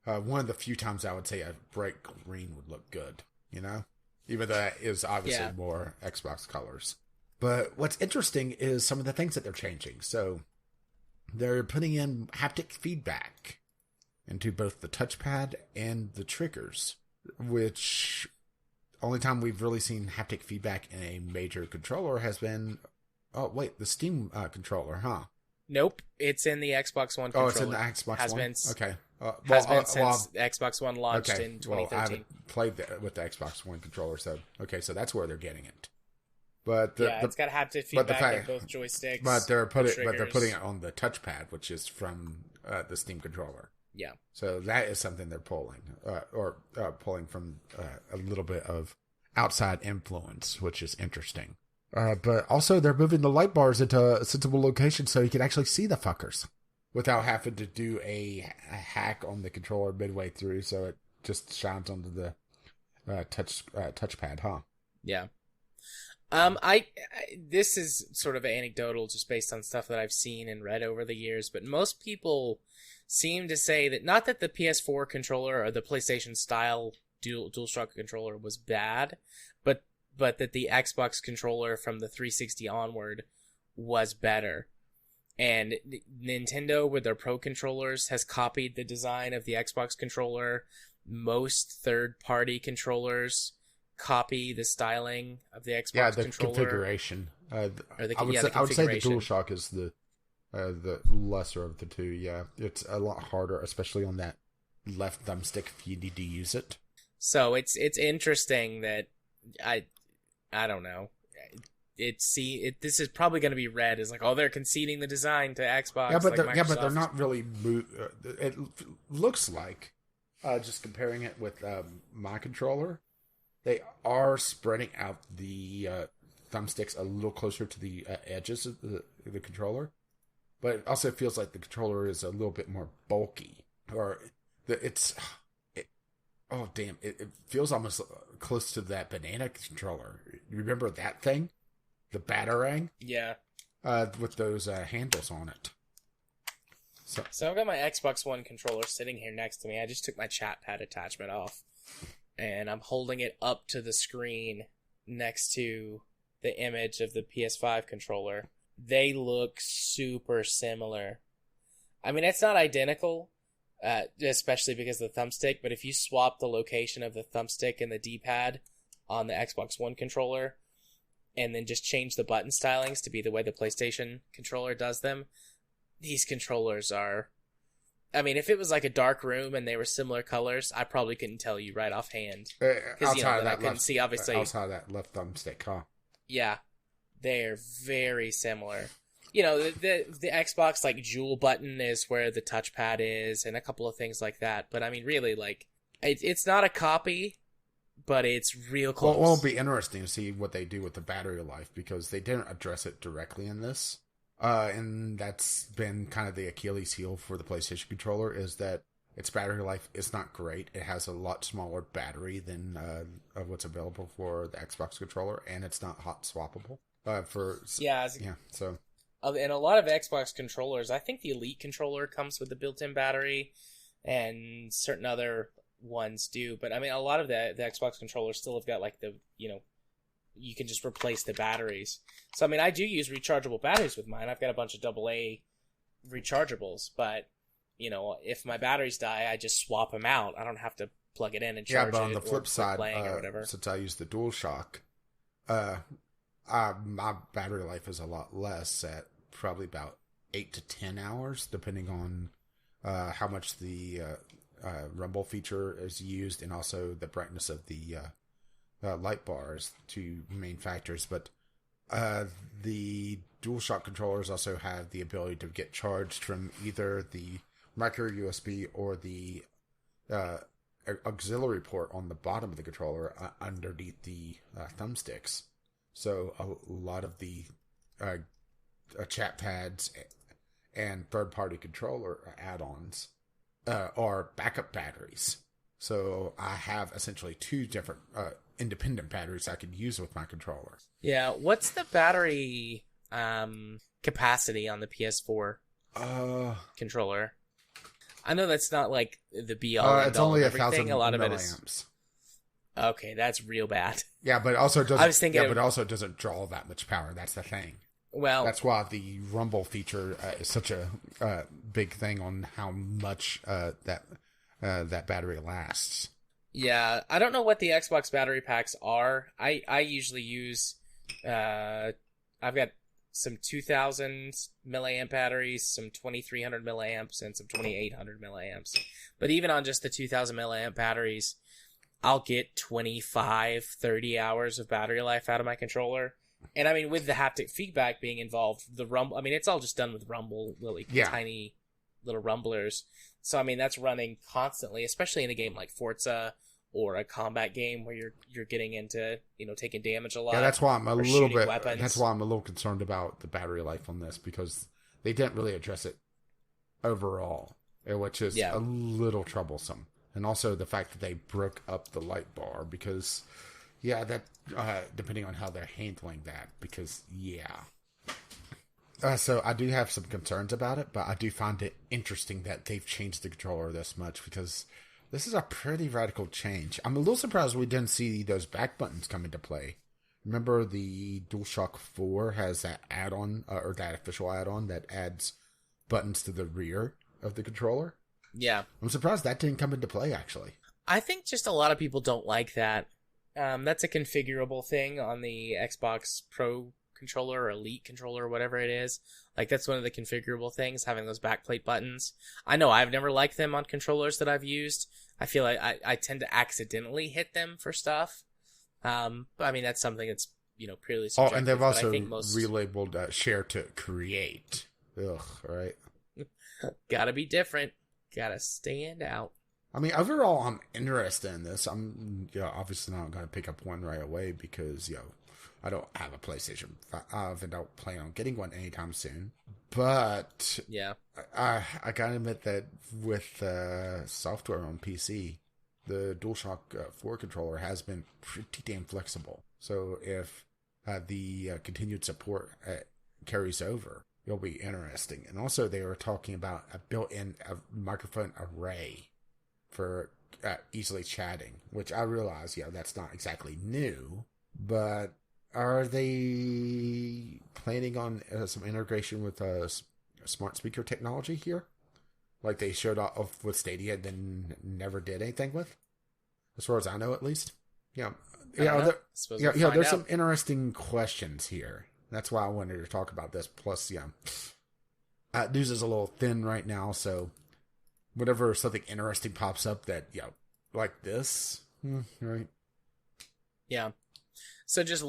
one of the few times I would say a bright green would look good, even though that is obviously more Xbox colors. But what's interesting is some of the things that they're changing. So they're putting in haptic feedback into both the touchpad and the triggers. which only time we've really seen haptic feedback in a major controller has been, the Steam controller, huh? Nope, it's in the Xbox One controller. Oh, it's in the Xbox has One? Been, okay. Has been since Xbox One launched in 2013. Well, I haven't played with the Xbox One controller, so that's where they're getting it. But it's got haptic feedback in both joysticks. But they're putting it on the touchpad, which is from the Steam controller. Yeah. So that is something they're pulling, pulling from a little bit of outside influence, which is interesting. But also, they're moving the light bars into a sensible location so you can actually see the fuckers without having to do a hack on the controller midway through, so it just shines onto the touchpad, huh? Yeah. This is sort of anecdotal, just based on stuff that I've seen and read over the years, but most people seem to say that not that the PS4 controller or the PlayStation style DualShock controller was bad, but that the Xbox controller from the 360 onward was better. And Nintendo, with their Pro controllers, has copied the design of the Xbox controller. Most third-party controllers copy the styling of the Xbox controller. Configuration. I would say the DualShock is the lesser of the two. Yeah, it's a lot harder, especially on that left thumbstick if you need to use it. So it's interesting that I don't know. This is probably going to be read as like, oh, they're conceding the design to Xbox. Yeah, but they're not really. It looks like, just comparing it with my controller, they are spreading out the thumbsticks a little closer to the edges of the controller, but it also feels like the controller is a little bit more bulky, it feels almost close to that banana controller. You remember that thing? The Batarang? Yeah. With those handles on it. So I've got my Xbox One controller sitting here next to me. I just took my chat pad attachment off, and I'm holding it up to the screen next to the image of the PS5 controller. They look super similar. I mean, it's not identical, especially because of the thumbstick, but if you swap the location of the thumbstick and the D-pad on the Xbox One controller, and then just change the button stylings to be the way the PlayStation controller does them, these controllers are... I mean, if it was like a dark room and they were similar colors, I probably couldn't tell you right offhand. Because, I couldn't see, obviously... Outside of that left thumbstick, huh? Yeah. They're very similar. The Xbox, like, jewel button is where the touchpad is, and a couple of things like that. But, I mean, really, like, it's not a copy, but it's real close. Well, it'll be interesting to see what they do with the battery life, because they didn't address it directly in this. And that's been kind of the Achilles heel for the PlayStation controller, is that its battery life is not great. It has a lot smaller battery than what's available for the Xbox controller, and it's not hot swappable. So... And a lot of Xbox controllers, I think the Elite controller comes with a built-in battery, and certain other ones do. But, I mean, a lot of the Xbox controllers still have got, like, you can just replace the batteries. So, I mean, I do use rechargeable batteries with mine. I've got a bunch of AA rechargeables, but, if my batteries die, I just swap them out. I don't have to plug it in and charge it. Yeah, but on the flip side, or whatever. Since I use the DualShock, my battery life is a lot less, at probably about 8 to 10 hours, depending on how much the rumble feature is used, and also the brightness of the light bars, two main factors. But the DualShock controllers also have the ability to get charged from either the micro USB or the auxiliary port on the bottom of the controller underneath the thumbsticks. So a lot of the chat pads and third-party controller add-ons are backup batteries. So I have essentially two different independent batteries I could use with my controller. Yeah, what's the battery capacity on the PS4 controller? I know that's not like the be-all. It's only 1,000 a lot of milliamps. it is... Okay, that's real bad. Yeah, but it also doesn't. I was thinking, but it also doesn't draw that much power. That's the thing. Well, that's why the rumble feature is such a big thing on how much that battery lasts. Yeah, I don't know what the Xbox battery packs are. I usually use, I've got some 2000 milliamp batteries, some 2300 milliamps, and some 2800 milliamps. But even on just the 2000 milliamp batteries, I'll get 25, 30 hours of battery life out of my controller. And I mean, with the haptic feedback being involved, the rumble, I mean, it's all just done with rumble, really tiny little rumblers. So, I mean, that's running constantly, especially in a game like Forza or a combat game where you're getting into, taking damage a lot. Yeah, that's why I'm a little bit. Weapons. That's why I'm a little concerned about the battery life on this, because they didn't really address it overall, which is a little troublesome. And also the fact that they broke up the light bar, because that depending on how they're handling that, because so I do have some concerns about it, but I do find it interesting that they've changed the controller this much, because this is a pretty radical change. I'm a little surprised we didn't see those back buttons come into play. Remember the DualShock 4 has that add-on, or that official add-on that adds buttons to the rear of the controller? Yeah. I'm surprised that didn't come into play, actually. I think just a lot of people don't like that. That's a configurable thing on the Xbox Pro controller or Elite controller or whatever it is. Like, that's one of the configurable things, having those backplate buttons. I know I've never liked them on controllers that I've used. I feel like I tend to accidentally hit them for stuff. But I mean, that's something that's, purely subjective. Oh, and they've also relabeled share to create. Ugh, right? Gotta be different. Gotta stand out. I mean, overall, I'm interested in this. I'm obviously not going to pick up one right away because, I don't have a PlayStation 5 and don't plan on getting one anytime soon. But I gotta admit that with software on PC, the DualShock 4 controller has been pretty damn flexible. So if the continued support carries over, it'll be interesting. And also, they were talking about a built-in microphone array for easily chatting, which I realize, that's not exactly new, but are they planning on some integration with smart speaker technology here? Like they showed off with Stadia and then never did anything with? As far as I know, at least. There's some interesting questions here. That's why I wanted to talk about this. Plus, news is a little thin right now, so whenever something interesting pops up that, like this, right? Yeah. So just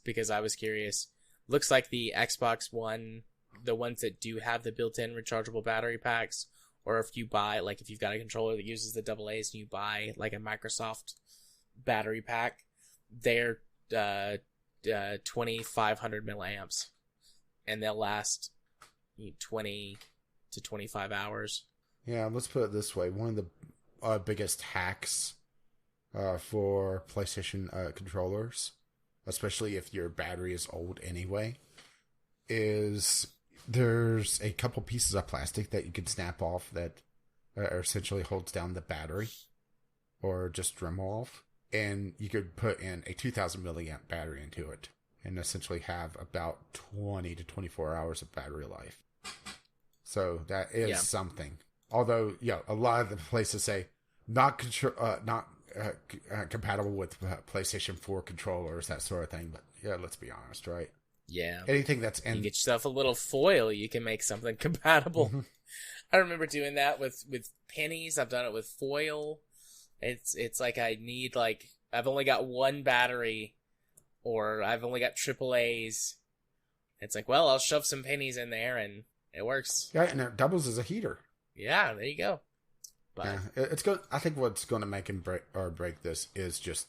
because I was curious, looks like the Xbox One, the ones that do have the built-in rechargeable battery packs, or if you buy, like if you've got a controller that uses the AA's and you buy like a Microsoft battery pack, they're 2,500 milliamps, and they'll last 20 to 25 hours. Yeah, let's put it this way. One of the biggest hacks for PlayStation controllers, especially if your battery is old anyway, is there's a couple pieces of plastic that you can snap off that essentially holds down the battery, or just Dremel off, and you could put in a 2000 milliamp battery into it and essentially have about 20 to 24 hours of battery life. So that is something. Although, a lot of the places say not compatible with PlayStation 4 controllers, that sort of thing. But let's be honest, right? Yeah. Anything that's you get yourself a little foil, you can make something compatible. Mm-hmm. I remember doing that with pennies. I've done it with foil. It's like I've only got one battery, or I've only got AAAs. It's like, well, I'll shove some pennies in there and it works. Yeah, and it doubles as a heater. Yeah, there you go. But it's good. I think what's going to make him break this is just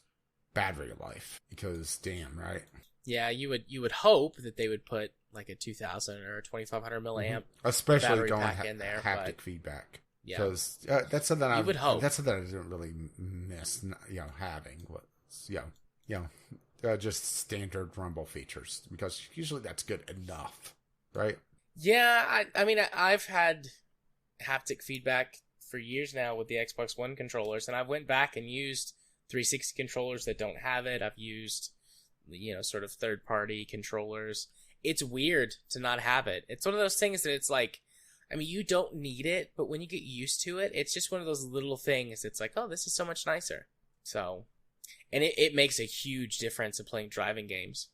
battery life, because damn, right? Yeah, you would hope that they would put like a 2000 or a 2500 milliamp, especially going in there, haptic feedback. Yeah, because that's something I would hope. That's something I didn't really miss. Having just standard rumble features, because usually that's good enough, right? Yeah, I mean I've had haptic feedback for years now with the Xbox One controllers, and I've went back and used 360 controllers that don't have it. I've used, sort of third-party controllers. It's weird to not have it. It's one of those things that it's like, I mean, you don't need it, but when you get used to it, it's just one of those little things. It's like, oh, this is so much nicer. So, and it makes a huge difference in playing driving games.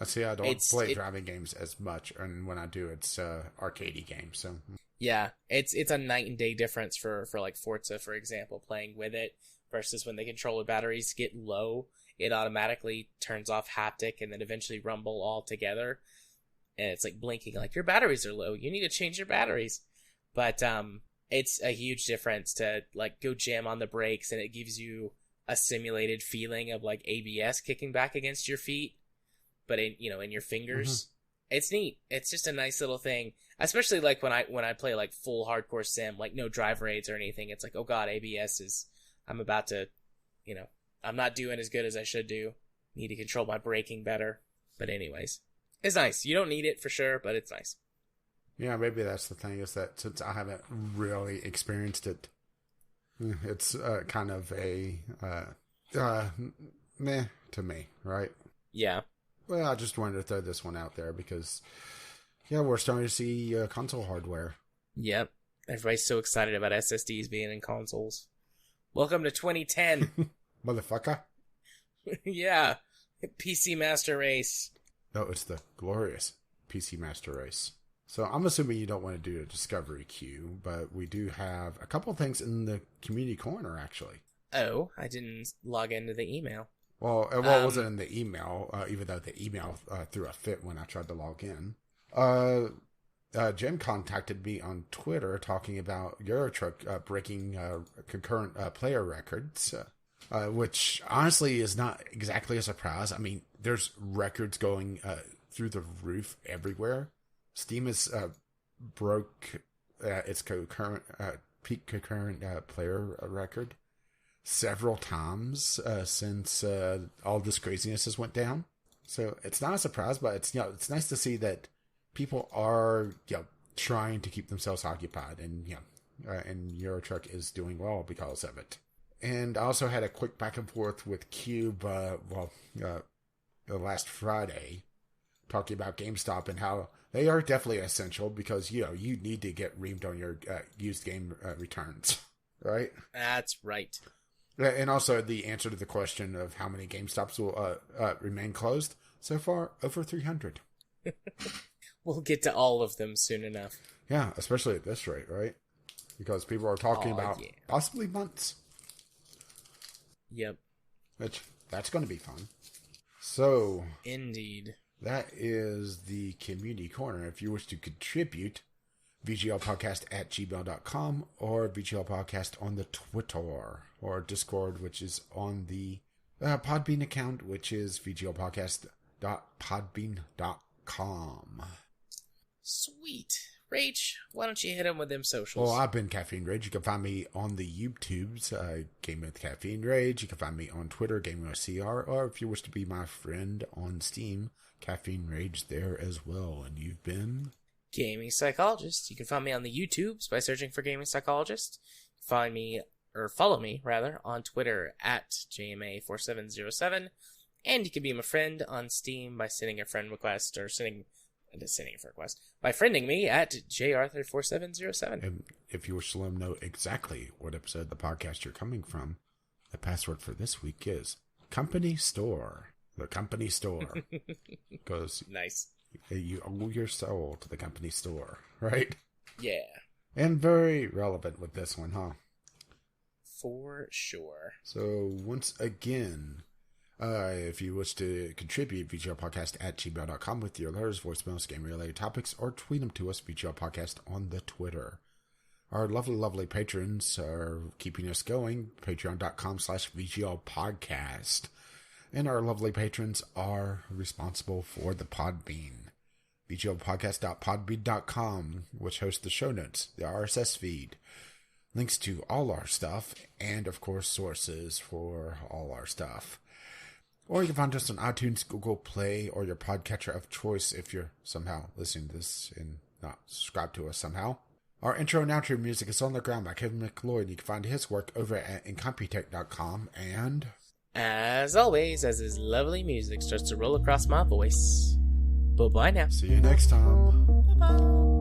See, I don't play driving games as much, and when I do, it's arcadey games. So yeah, it's a night and day difference for like Forza, for example, playing with it versus when the controller batteries get low, it automatically turns off haptic and then eventually rumble all together. And it's like blinking, like, your batteries are low. You need to change your batteries. But it's a huge difference to, like, go jam on the brakes, and it gives you a simulated feeling of, like, ABS kicking back against your feet, but in your fingers. Mm-hmm. It's neat. It's just a nice little thing. Especially, like, when I play, like, full hardcore sim, like, no driver aids or anything. It's like, oh, God, ABS is... I'm about to, I'm not doing as good as I should do. Need to control my braking better. But anyways... It's nice. You don't need it for sure, but it's nice. Yeah, maybe that's the thing, is that since I haven't really experienced it, it's kind of a meh to me, right? Yeah. Well, I just wanted to throw this one out there because, yeah, we're starting to see console hardware. Yep. Everybody's so excited about SSDs being in consoles. Welcome to 2010. Motherfucker. Yeah. PC Master Race. No, it's the glorious PC Master Race. So I'm assuming you don't want to do a discovery queue, but we do have a couple of things in the community corner, actually. Oh, I didn't log into the email. Well, it wasn't in the email, even though the email threw a fit when I tried to log in. Jim contacted me on Twitter talking about Eurotruck breaking concurrent player records. Which honestly is not exactly a surprise. I mean, there's records going through the roof everywhere. Steam has broke its peak concurrent player record several times since all this craziness has went down. So it's not a surprise, but it's nice to see that people are trying to keep themselves occupied, and and Eurotruck is doing well because of it. And I also had a quick back and forth with Cube, last Friday, talking about GameStop and how they are definitely essential because, you need to get reamed on your used game returns, right? That's right. And also the answer to the question of how many GameStops will remain closed. So far, over 300. We'll get to all of them soon enough. Yeah, especially at this rate, right? Because people are talking about possibly months. Yep. That's going to be fun. So, indeed. That is the community corner. If you wish to contribute, VGLpodcast@gmail.com or VGL Podcast on the Twitter or Discord, which is on the Podbean account, which is VGLpodcast.podbean.com. Sweet. Rach, why don't you hit him with them socials? Well, I've been Caffeine Rage. You can find me on the YouTubes, Game with Caffeine Rage. You can find me on Twitter, Gaming with CR, or if you wish to be my friend on Steam, Caffeine Rage there as well. And you've been Gaming Psychologist. You can find me on the YouTubes by searching for Gaming Psychologist. Find me, or follow me rather, on Twitter at JMA4707. And you can be my friend on Steam by sending a friend request or by friending me at jarthur4707. And if you wish to let them know exactly what episode of the podcast you're coming from, the password for this week is Company Store. The Company Store. Because nice. You owe your soul to the Company Store, right? Yeah. And very relevant with this one, huh? For sure. So, once again, if you wish to contribute, VGLpodcast@gmail.com with your letters, voicemails, game-related topics, or tweet them to us, VGL Podcast, on the Twitter. Our lovely, lovely patrons are keeping us going, patreon.com/VGL Podcast. And our lovely patrons are responsible for the Podbean. VGLpodcast.podbean.com, which hosts the show notes, the RSS feed, links to all our stuff, and, of course, sources for all our stuff. Or you can find us on iTunes, Google Play, or your podcatcher of choice if you're somehow listening to this and not subscribed to us somehow. Our intro and outro music is On the Ground by Kevin McLeod. You can find his work over at Incompetech.com. And as always, as his lovely music starts to roll across my voice, bye-bye now. See you next time. Bye-bye.